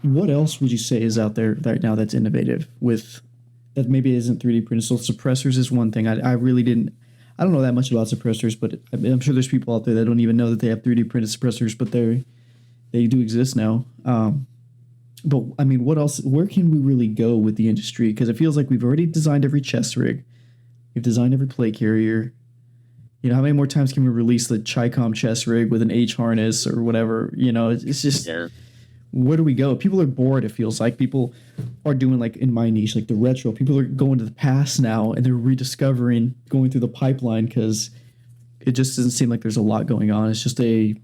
What else would you say is out there right now that's innovative with that maybe isn't 3D printed? So suppressors is one thing. I really didn't. I don't know that much about suppressors, but I'm sure there's people out there that don't even know that they have 3D printed suppressors, but they do exist now. But I mean, what else? Where can we really go with the industry? Because it feels like we've already designed every chest rig, we've designed every plate carrier. You know, how many more times can we release the Chicom chest rig with an H harness or whatever? You know, it's just Yeah. where do we go? People are bored. It feels like people are doing like in my niche, like the retro. People are going to the past now and they're rediscovering going through the pipeline because it just doesn't seem like there's a lot going on. It's just a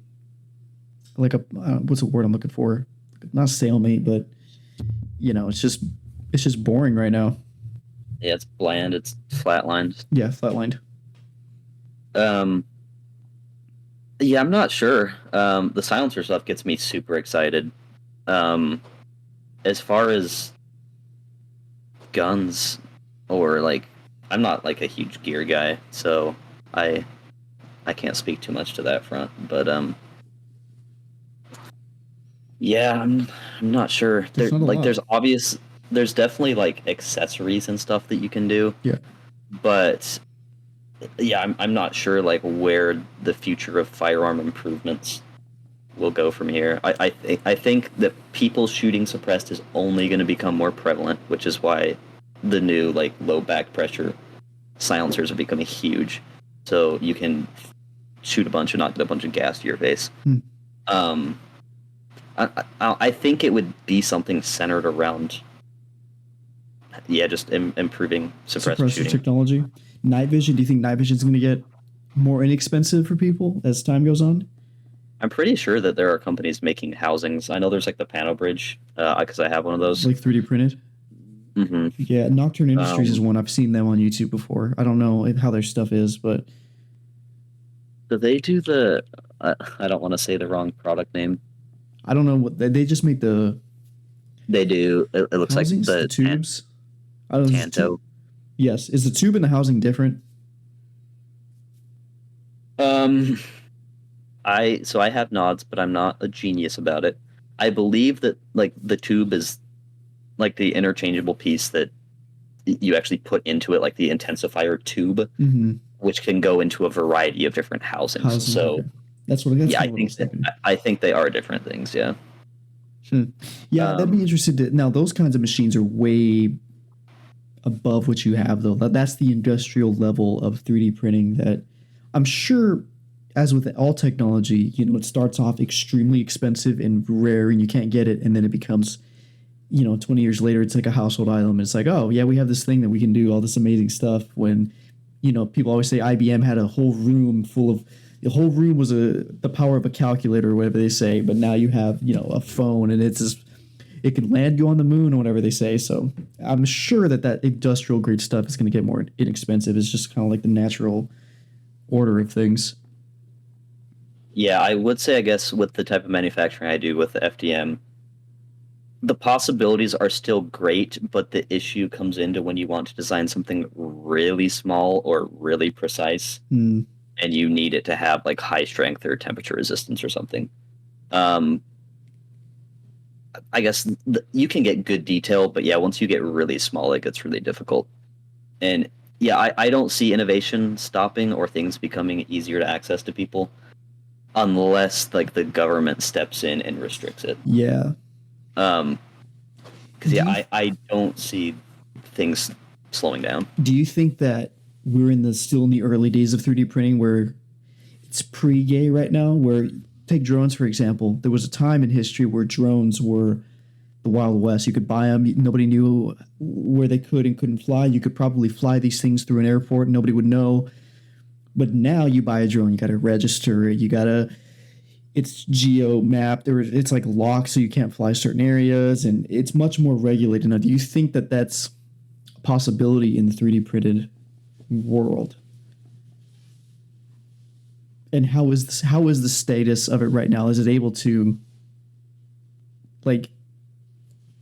like a what's the word I'm looking for? Not stalemate, but you know, it's just boring right now. Yeah, it's bland. It's flatlined. Yeah, flatlined. Um, yeah, I'm not sure. The silencer stuff gets me super excited. As far as guns, or like, I'm not like a huge gear guy, so I can't speak too much to that front. But yeah, I'm not sure. There's not a lot. There's definitely like accessories and stuff that you can do. Yeah. But yeah, I'm not sure like where the future of firearm improvements will go from here. I think that people shooting suppressed is only going to become more prevalent, which is why the new like low back pressure silencers are becoming huge. So you can shoot a bunch and not get a bunch of gas to your face. I think it would be something centered around, just improving suppressor shooting technology. Night vision. Do you think night vision is going to get more inexpensive for people as time goes on? I'm pretty sure that there are companies making housings. I know there's like the Pano Bridge, because I have one of those. Like 3D printed? Mm-hmm. Yeah, Nocturne Industries is one. I've seen them on YouTube before. I don't know how their stuff is, but... Do they do the... I don't want to say the wrong product name. I don't know. What they just make the... They do. It looks housings, like the tubes. I don't know, Tanto. Yes. Is the tube and the housing different? I have nods, but I'm not a genius about it. I believe that like the tube is like the interchangeable piece that you actually put into it, like the intensifier tube, which can go into a variety of different housings. So okay. That's what. I think they are different things. Yeah. Yeah, that'd be interesting to. Now those kinds of machines are way above what you have, though. That's the industrial level of 3D printing that I'm sure. As with all technology, you know, it starts off extremely expensive and rare and you can't get it. And then it becomes, 20 years later, it's like a household item. It's like, oh, yeah, we have this thing that we can do all this amazing stuff. When, people always say IBM had a whole room full of, the whole room was the power of a calculator or whatever they say. But now you have, a phone and it's just, it can land you on the moon or whatever they say. So I'm sure that industrial grade stuff is going to get more inexpensive. It's just kind of like the natural order of things. Yeah, I would say, I guess, with the type of manufacturing I do with the FDM, the possibilities are still great, but the issue comes into when you want to design something really small or really precise, and you need it to have like high strength or temperature resistance or something. I guess you can get good detail, but yeah, once you get really small, it gets really difficult. And yeah, I don't see innovation stopping or things becoming easier to access to people, unless like the government steps in and restricts it. Yeah. Because I don't see things slowing down. Do you think that we're still in the early days of 3D printing where it's pre-gay right now? Where take drones for example, there was a time in history where drones were the Wild West. You could buy them. Nobody knew where they could and couldn't fly. You could probably fly these things through an airport. Nobody would know. But now you buy a drone, you got to register it. It's geo mapped, or it's like locked so you can't fly certain areas, and it's much more regulated. Now, do you think that that's a possibility in the 3D printed world? And how is the status of it right now? Is it able to, like,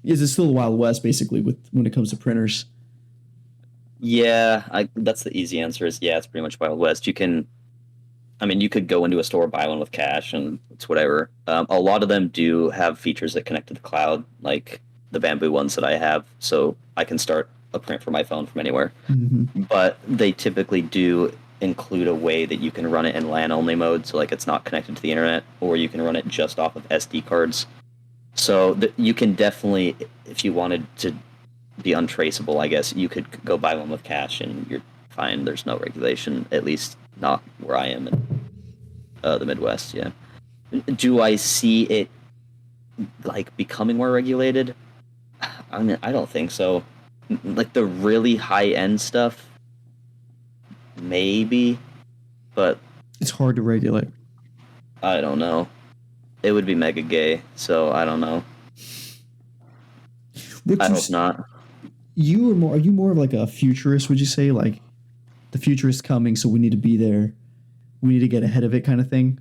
is it still the Wild West basically when it comes to printers? Yeah, that's the easy answer is yeah, it's pretty much Wild West. You can I mean, you could go into a store, buy one with cash, and it's whatever. A lot of them do have features that connect to the cloud, like the Bamboo ones that I have, so I can start a print for my phone from anywhere. Mm-hmm. But they typically do include a way that you can run it in LAN only mode, so like it's not connected to the internet, or you can run it just off of SD cards. So you can definitely, if you wanted to be untraceable, I guess you could go buy one with cash and you're fine. There's no regulation, at least not where I am in the Midwest. Yeah. Do I see it like becoming more regulated? I mean, I don't think so. Like the really high end stuff, maybe, but It's hard to regulate. I don't know. It would be mega gay, so I don't know. I hope not. Are you more of like a futurist, would you say? Like the future is coming, so we need to be there. We need to get ahead of it kind of thing?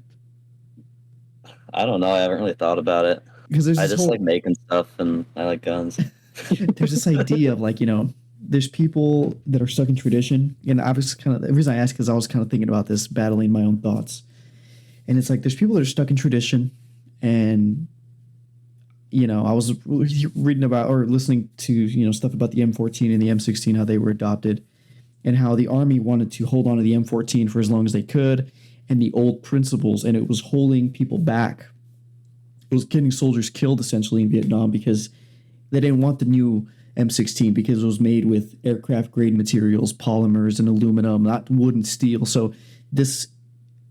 I don't know. I haven't really thought about it. Because I just like making stuff and I like guns. there's this idea of like, there's people that are stuck in tradition. And I was the reason I asked, because I was kind of thinking about this, battling my own thoughts. And it's like, there's people that are stuck in tradition. And, I was reading about or listening to, stuff about the M14 and the M16, how they were adopted and how the Army wanted to hold on to the M14 for as long as they could and the old principles. And it was holding people back. It was getting soldiers killed essentially in Vietnam because they didn't want the new M16 because it was made with aircraft grade materials, polymers and aluminum, not wood and steel. So this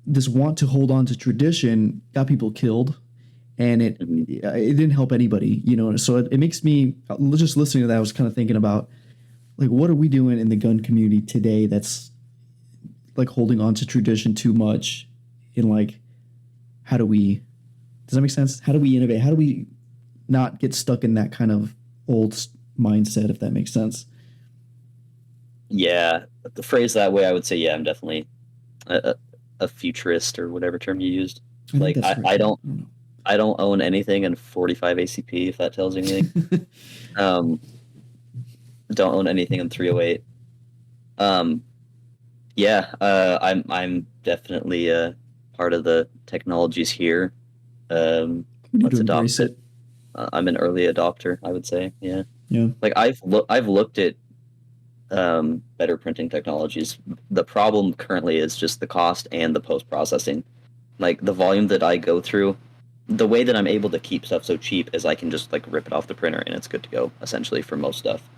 want to hold on to tradition got people killed, and it didn't help anybody, So it makes me, just listening to that, I was kind of thinking about like, what are we doing in the gun community today that's like holding on to tradition too much? And like, does that make sense? How do we innovate? How do we not get stuck in that kind of old mindset, if that makes sense? Yeah, the phrase that way, I would say, yeah, I'm definitely a futurist or whatever term you used. Like I don't own anything in 45 ACP, if that tells you anything. Don't own anything in 308. I'm definitely part of the technologies here. Let's adopt it. I'm an early adopter, I would say. Yeah. Like I've looked at better printing technologies. The problem currently is just the cost and the post processing. Like the volume that I go through, the way that I'm able to keep stuff so cheap is I can just like rip it off the printer and it's good to go essentially for most stuff.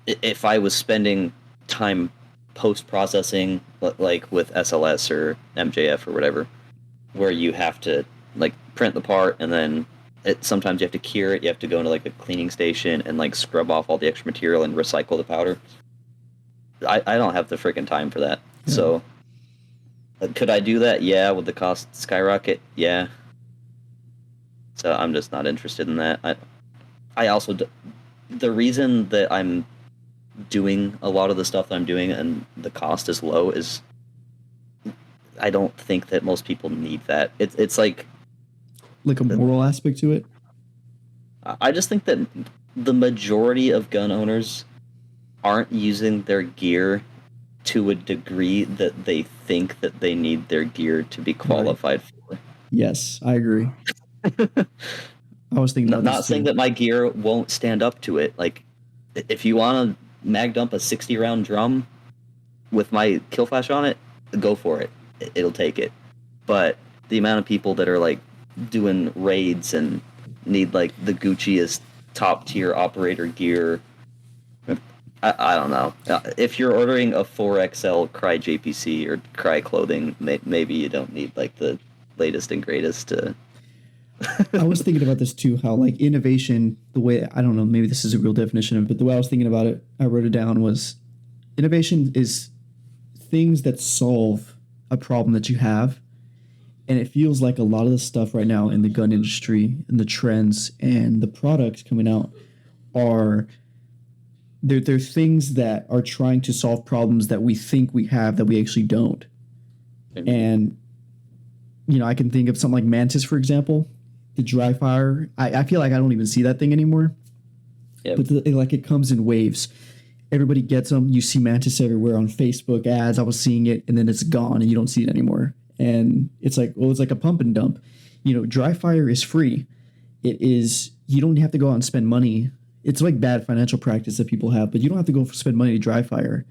If I was spending time post processing like with SLS or MJF or whatever, where you have to like print the part and then sometimes you have to cure it, you have to go into like a cleaning station and like scrub off all the extra material and recycle the powder. I don't have the freaking time for that. Yeah. So could I do that? Yeah. Would the cost skyrocket? Yeah. So I'm just not interested in that. I also, the reason that I'm doing a lot of the stuff that I'm doing and the cost is low is I don't think that most people need that. It's like a moral aspect to it. I just think that the majority of gun owners aren't using their gear to a degree that they think that they need their gear to be qualified for. Yes, I agree. I was thinking about not saying that my gear won't stand up to it. Like, if you want to mag dump a 60-round drum with my kill flash on it, go for it. It'll take it. But the amount of people that are like doing raids and need like the Gucciest top tier operator gear, I don't know. If you're ordering a 4XL Cry JPC or Cry clothing, maybe you don't need like the latest and greatest. I was thinking about this too, how like innovation, the way, I don't know, maybe this is a real definition of it, but the way I was thinking about it, I wrote it down, was innovation is things that solve a problem that you have. And it feels like a lot of the stuff right now in the gun industry and the trends and the products coming out are, they're things that are trying to solve problems that we think we have that we actually don't. Mm-hmm. And, I can think of something like Mantis, for example, the dry fire. I feel like I don't even see that thing anymore. Yep. But it comes in waves. Everybody gets them. You see Mantis everywhere on Facebook ads. I was seeing it, and then it's gone, and you don't see it anymore. And it's like, well, it's like a pump and dump. Dry fire is free. It is, you don't have to go out and spend money. It's like bad financial practice that people have, but you don't have to go spend money to dry fire.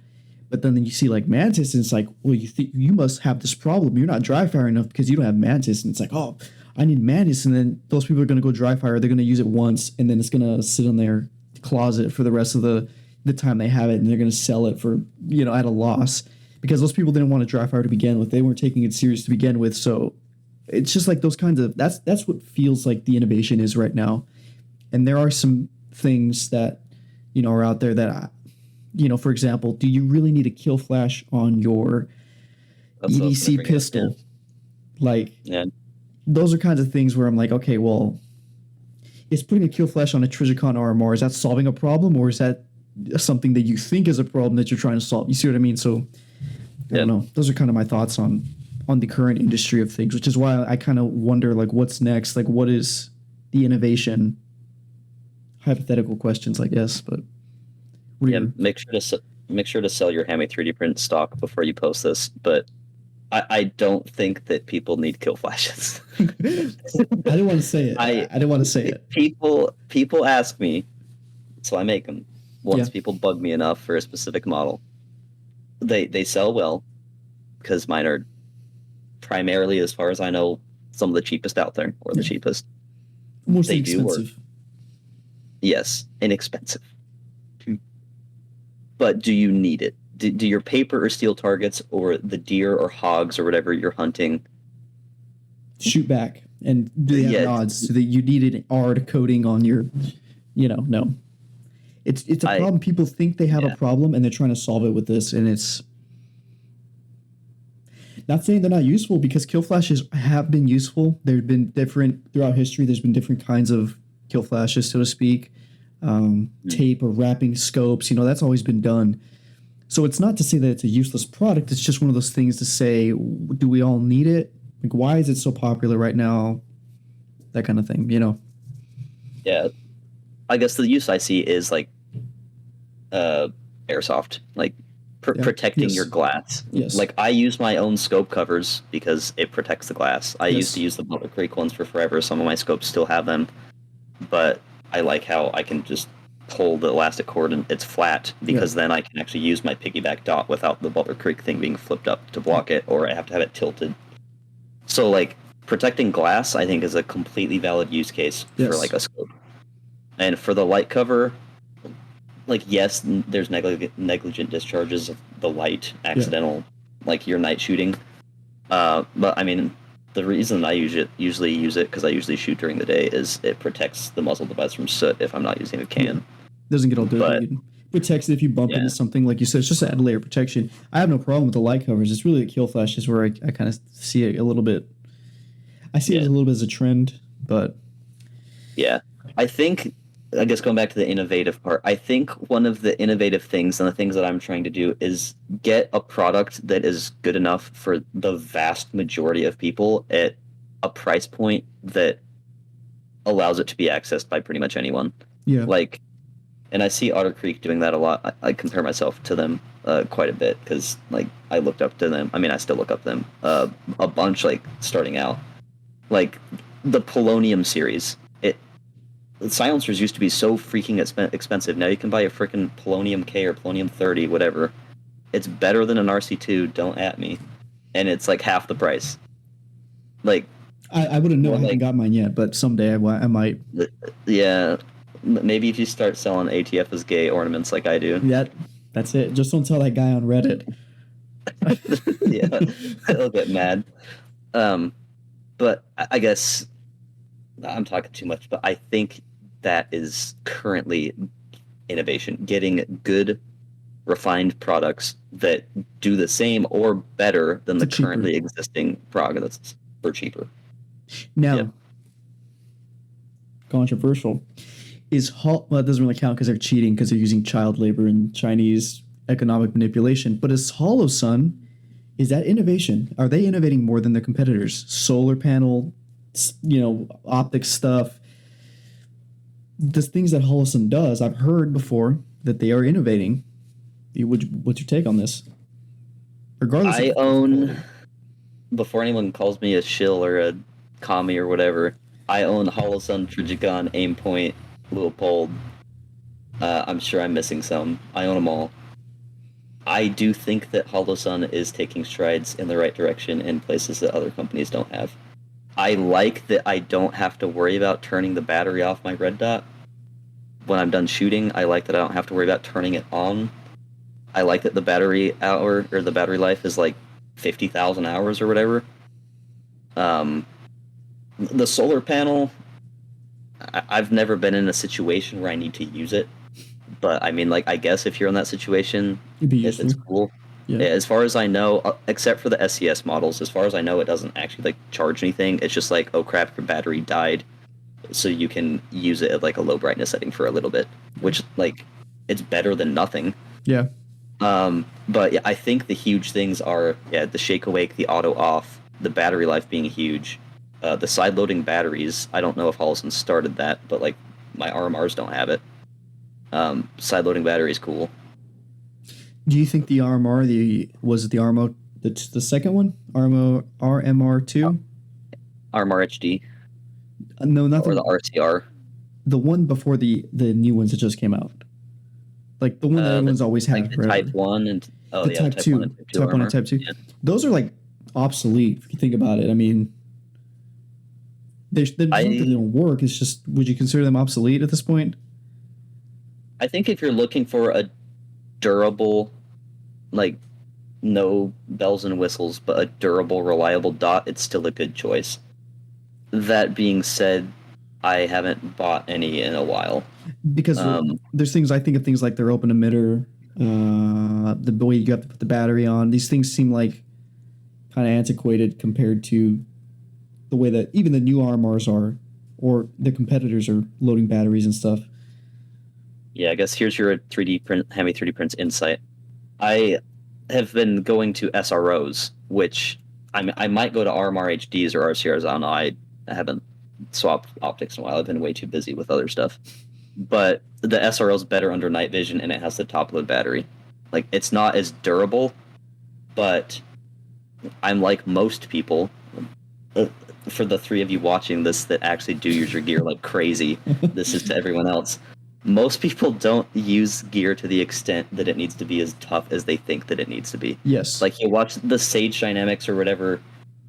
But then you see like Mantis, and it's like, well, you must have this problem. You're not dry fire enough because you don't have Mantis. And it's like, oh, I need Mantis. And then those people are going to go dry fire. They're going to use it once, and then it's going to sit in their closet for the rest of the time they have it. And they're going to sell it for, at a loss, because those people didn't want to dry fire to begin with. They weren't taking it serious to begin with. So it's just like those kinds of, that's what feels like the innovation is right now. And there are some things that, are out there that, for example, do you really need a kill flash on your EDC pistol? Like, those are kinds of things where I'm like, okay, well, is putting a kill flash on a Trijicon RMR, is that solving a problem, or is that something that you think is a problem that you're trying to solve? You see what I mean? So I don't know. Those are kind of my thoughts on the current industry of things, which is why I kind of wonder, like, what's next? Like, what is the innovation? Hypothetical questions, I guess, but make sure to sell your Hammy 3D print stock before you post this. But I don't think that people need kill flashes. I didn't want to say it. I didn't want to say it. People ask me, so I make them. Once people bug me enough for a specific model, they sell well, because mine are primarily, as far as I know, some of the cheapest out there, or the cheapest. Mostly expensive. Yes, inexpensive. But do you need it? Do your paper or steel targets, or the deer or hogs or whatever you're hunting, shoot back? And do they have nods so that you need an ARD coating on your, no. It's a problem. People think they have a problem, and they're trying to solve it with this, and it's not saying they're not useful, because kill flashes have been useful. They've been different throughout history. There's been different kinds of kill flashes, so to speak. Tape or wrapping scopes, that's always been done. So it's not to say that it's a useless product. It's just one of those things to say, do we all need it? Like, why is it so popular right now? That kind of thing, Yeah. I guess the use I see is like airsoft, like protecting your glass. Yes. Like, I use my own scope covers because it protects the glass. I used to use the Butler Creek ones for forever. Some of my scopes still have them, but I like how I can just pull the elastic cord and it's flat, because then I can actually use my piggyback dot without the Butler Creek thing being flipped up to block it, or I have to have it tilted. So, like, protecting glass, I think, is a completely valid use case for, like, a scope. And for the light cover, like, yes, there's negligent discharges of the light, accidental, like your night shooting. But, I mean, the reason I usually use it, because I usually shoot during the day, is it protects the muzzle device from soot if I'm not using a can. Doesn't get all dirty. Protects it if you bump into something, like you said. It's just an added layer of protection. I have no problem with the light covers. It's really the kill flashes where I kind of see it a little bit. I see it a little bit as a trend, but I think, I guess going back to the innovative part, I think one of the innovative things, and the things that I'm trying to do, is get a product that is good enough for the vast majority of people at a price point that allows it to be accessed by pretty much anyone. Yeah. Like, and I see Otter Creek doing that a lot. I compare myself to them quite a bit, because, like, I looked up to them. I mean, I still look up to them a bunch, like, starting out. Like, the Polonium series. Silencers used to be so freaking expensive. Now you can buy a freaking Polonium K or Polonium 30, whatever. It's better than an RC2, don't at me. And it's like half the price. Like, I wouldn't know. I haven't got mine yet, but someday I might. Yeah. Maybe if you start selling ATF as gay ornaments like I do. That's it. Just don't tell that guy on Reddit. He'll get mad. But I guess I'm talking too much, but I think that is currently innovation, getting good, refined products that do the same or better than the currently existing products for cheaper. Now, controversial. Well, it doesn't really count because they're cheating, because they're using child labor and Chinese economic manipulation. But is HoloSun, is that innovation? Are they innovating more than their competitors? Solar panel, optic stuff. The things that HoloSun does, I've heard before that they are innovating. What's your take on this? Regardless, before anyone calls me a shill or a commie or whatever, I own Holosun, Trigigon, Aimpoint, Leopold. I'm sure I'm missing some. I own them all. I do think that Holosun is taking strides in the right direction in places that other companies don't have. I like that I don't have to worry about turning the battery off my red dot when I'm done shooting. I like that I don't have to worry about turning it on. I like that the battery hour or the battery life is like 50,000 hours or whatever. The solar panel, I've never been in a situation where I need to use it, but I mean, like, I guess if you're in that situation, it's cool. Yeah. As far as I know, except for the SCS models, as far as I know, it doesn't actually like charge anything. It's just like, oh crap, your battery died, so you can use it at like a low brightness setting for a little bit, which like it's better than nothing. Yeah. But yeah, I think the huge things are the shake awake, the auto off, the battery life being huge, the side loading batteries. I don't know if Holosun started that, but like my RMRs don't have it. Side loading battery is cool. Do you think the RMR, was it the RMO, the second one, RMR2? RMR HD. No, not or the RCR. The one before the new ones that just came out. Like the one that everyone's always had. Like the Type 1 and the Type 2. Type 1 and Type 2. Yeah. Those are like obsolete if you think about it. I mean, there's nothing that don't work. It's just, would you consider them obsolete at this point? I think if you're looking for a durable, like no bells and whistles, but a durable, reliable dot, it's still a good choice. That being said, I haven't bought any in a while. Because there's things, I think of things like their open emitter, the way you have to put the battery on. These things seem like kind of antiquated compared to the way that even the new RMRs are, or the competitors are loading batteries and stuff. Yeah, I guess here's your 3D print, Hammy 3D prints insight. I have been going to SROs, which I might go to RMR HDs or RCRs. I don't know. I haven't swapped optics in a while. I've been way too busy with other stuff. But the SRO is better under night vision, and it has the top load battery. Like, it's not as durable, but I'm like most people. For the three of you watching this that actually do use your gear like crazy, this is to everyone else. Most people don't use gear to the extent that it needs to be as tough as they think that it needs to be. Yes. Like, you watch the Sage Dynamics or whatever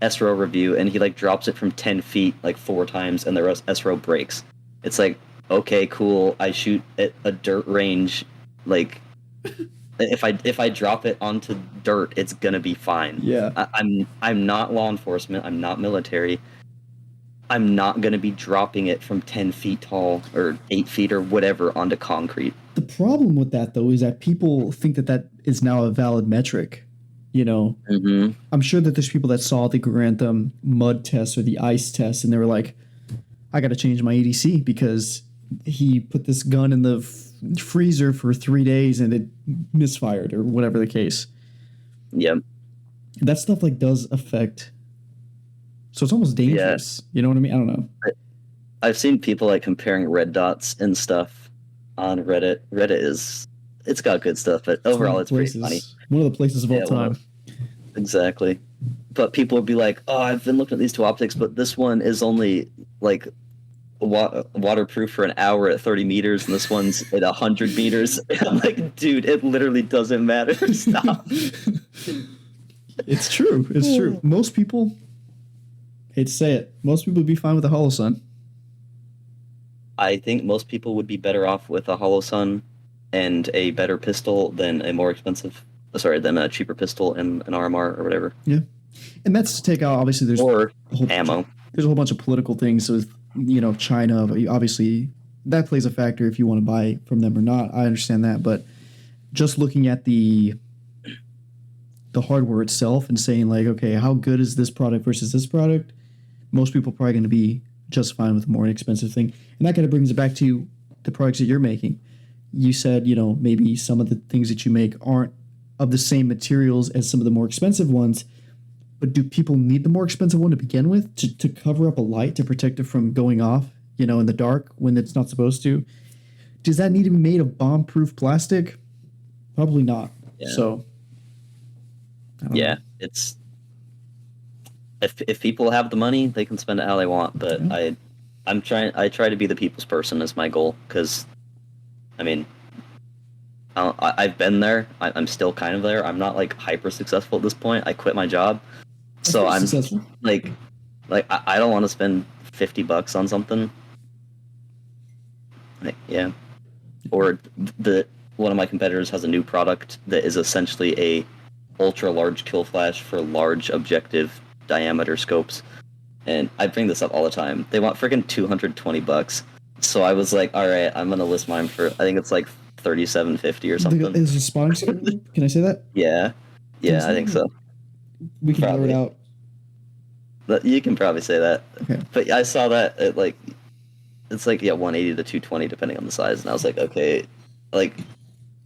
SRO review, and he like drops it from 10 feet like 4 times, and the SRO breaks. It's like, okay, cool. I shoot at a dirt range. Like, if I drop it onto dirt, it's gonna be fine. Yeah. I'm not law enforcement. I'm not military. I'm not going to be dropping it from 10 feet tall or 8 feet or whatever onto concrete. The problem with that, though, is that people think that is now a valid metric. You know, I'm sure that there's people that saw the Grantham mud test or the ice test, and they were like, I got to change my EDC because he put this gun in the freezer for 3 days and it misfired or whatever the case. Yep. That stuff like does affect. So it's almost dangerous. Yeah. You know what I mean? I don't know. I've seen people like comparing red dots and stuff on Reddit. It's got good stuff, but overall it's pretty funny. One of the places of all time. Exactly. But people would be like, oh, I've been looking at these two optics, but this one is only like waterproof for an hour at 30 meters, and this one's at 100 meters. I'm like, dude, it literally doesn't matter. Stop. It's true. It's true. Most people... hate to say it, most people would be fine with a Holosun. I think most people would be better off with a Holosun and a better pistol than a cheaper pistol and an RMR or whatever. Yeah. And that's to take out, obviously, there's ammo. There's a whole bunch of political things with, China. Obviously, that plays a factor if you want to buy from them or not. I understand that. But just looking at the hardware itself and saying, like, okay, how good is this product versus this product? Most people are probably going to be just fine with a more inexpensive thing. And that kind of brings it back to the products that you're making. You said, maybe some of the things that you make aren't of the same materials as some of the more expensive ones. But do people need the more expensive one to begin with to cover up a light to protect it from going off, in the dark when it's not supposed to? Does that need to be made of bomb-proof plastic? Probably not. Yeah. So, yeah, if people have the money, they can spend it how they want. But I try to be the people's person is my goal, because I mean, I've been there. I'm still kind of there. I'm not like hyper successful at this point. I quit my job, so I'm successful. like I don't want to spend $50 on something. Like, yeah, or one of my competitors has a new product that is essentially a ultra large kill flash for large objective diameter scopes, and I bring this up all the time. They want freaking $220. So I was like, all right, I'm gonna list mine for, I think it's like $37.50 or something. Is it spotting scope? Can I say that? Yeah, I think so. We can blur it out. But you can probably say that. Okay. But I saw that at like, it's like 180 to 220 depending on the size, and I was like, okay, like.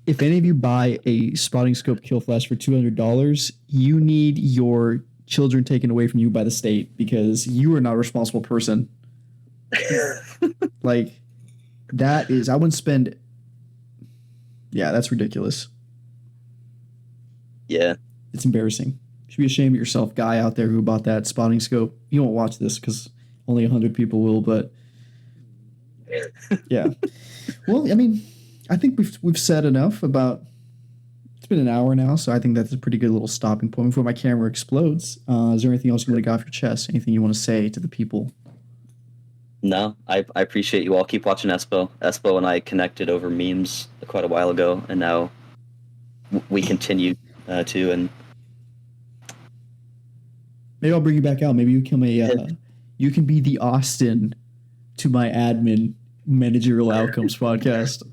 If any of you buy a spotting scope kill flash for $200, you need your children taken away from you by the state, because you are not a responsible person. Like, that is, I wouldn't spend. Yeah, that's ridiculous. Yeah. It's embarrassing. You should be ashamed of yourself, guy out there who bought that spotting scope. You won't watch this because only 100 people will, but yeah. Well, I mean, I think we've said enough about. It's been an hour now, so I think that's a pretty good little stopping point before my camera explodes. Is there anything else you want to get off your chest? Anything you want to say to the people? No, I appreciate you all. Keep watching Espo. Espo and I connected over memes quite a while ago, and now we continue to. And maybe I'll bring you back out. Maybe you become you can be the Austin to my admin managerial outcomes podcast.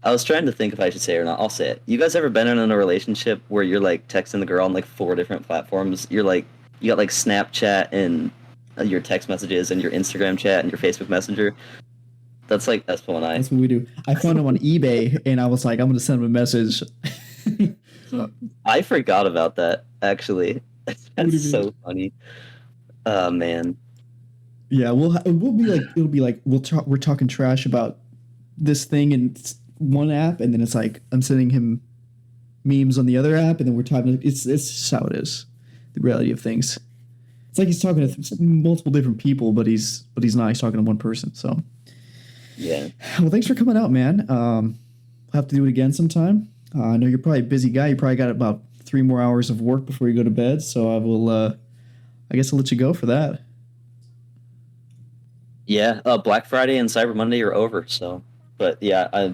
I was trying to think if I should say it or not. I'll say it. You guys ever been in a relationship where you're like texting the girl on like 4 different platforms? You're like, you got like Snapchat and your text messages and your Instagram chat and your Facebook Messenger. That's like Espo and I. That's what we do. I found him on eBay and I was like, I'm going to send him a message. I forgot about that, actually. That's so funny. Oh, man. Yeah, we'll be like, it'll be like, we're talking trash about this thing in one app, and then it's like I'm sending him memes on the other app, and then we're talking. It's just how it is. The reality of things. It's like he's talking to multiple different people, but he's not. He's talking to one person. So yeah. Well, thanks for coming out, man. We'll have to do it again sometime. I know you're probably a busy guy. You probably got about 3 more hours of work before you go to bed. So I will. I guess I'll let you go for that. Yeah, Black Friday and Cyber Monday are over. So, but yeah,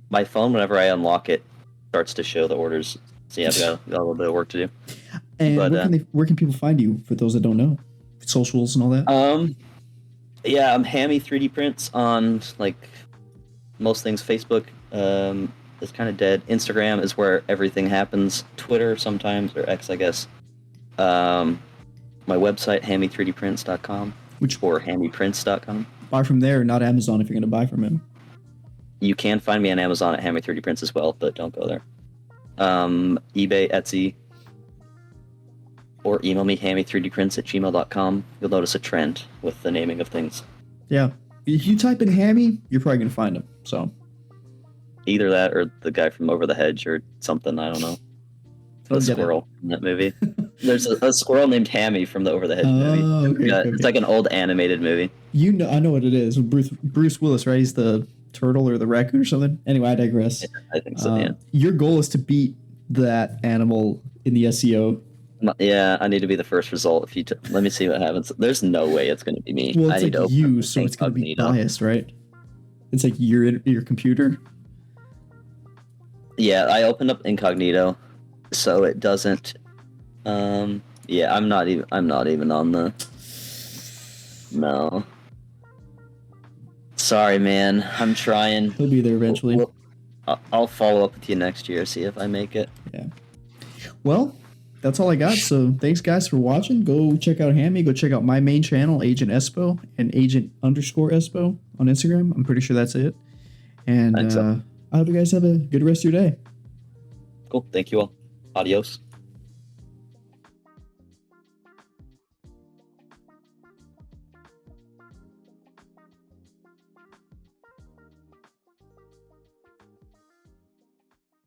my phone, whenever I unlock it, starts to show the orders. So yeah, I've got a little bit of work to do. And but, where can people find you, for those that don't know? Socials and all that? Yeah, I'm Hammy 3D Prints on like most things. Facebook is kind of dead. Instagram is where everything happens. Twitter sometimes, or X, I guess. My website, hammy3dprints.com. Or hammyprints.com. Buy from there, not Amazon if you're going to buy from him. You can find me on Amazon at Hammy3dprints as well, but don't go there. eBay, Etsy, or email me hammy3dprints@gmail.com. You'll notice a trend with the naming of things. Yeah. If you type in Hammy, you're probably going to find him. So either that or the guy from Over the Hedge or something, I don't know. The squirrel in that movie. There's a squirrel named Hammy from the Over the Hedge movie. Okay. It's like an old animated movie. I know what it is. Bruce Willis, right? He's the turtle or the raccoon or something. Anyway, I digress. Yeah, I think so, yeah. Your goal is to beat that animal in the SEO. Yeah, I need to be the first result. Let me see what happens. There's no way it's going to be me. Well, it's like you, so it's going to be biased, right? It's like your computer. Yeah, I opened up incognito, so it doesn't. Yeah, I'm not even on the. No. Sorry, man. I'm trying. He'll be there eventually. I'll follow up with you next year, see if I make it. Yeah. Well, that's all I got. So thanks, guys, for watching. Go check out Hammy. Go check out my main channel, Agent Espo, and Agent_Espo on Instagram. I'm pretty sure that's it. And I hope you guys have a good rest of your day. Cool. Thank you all. Adios.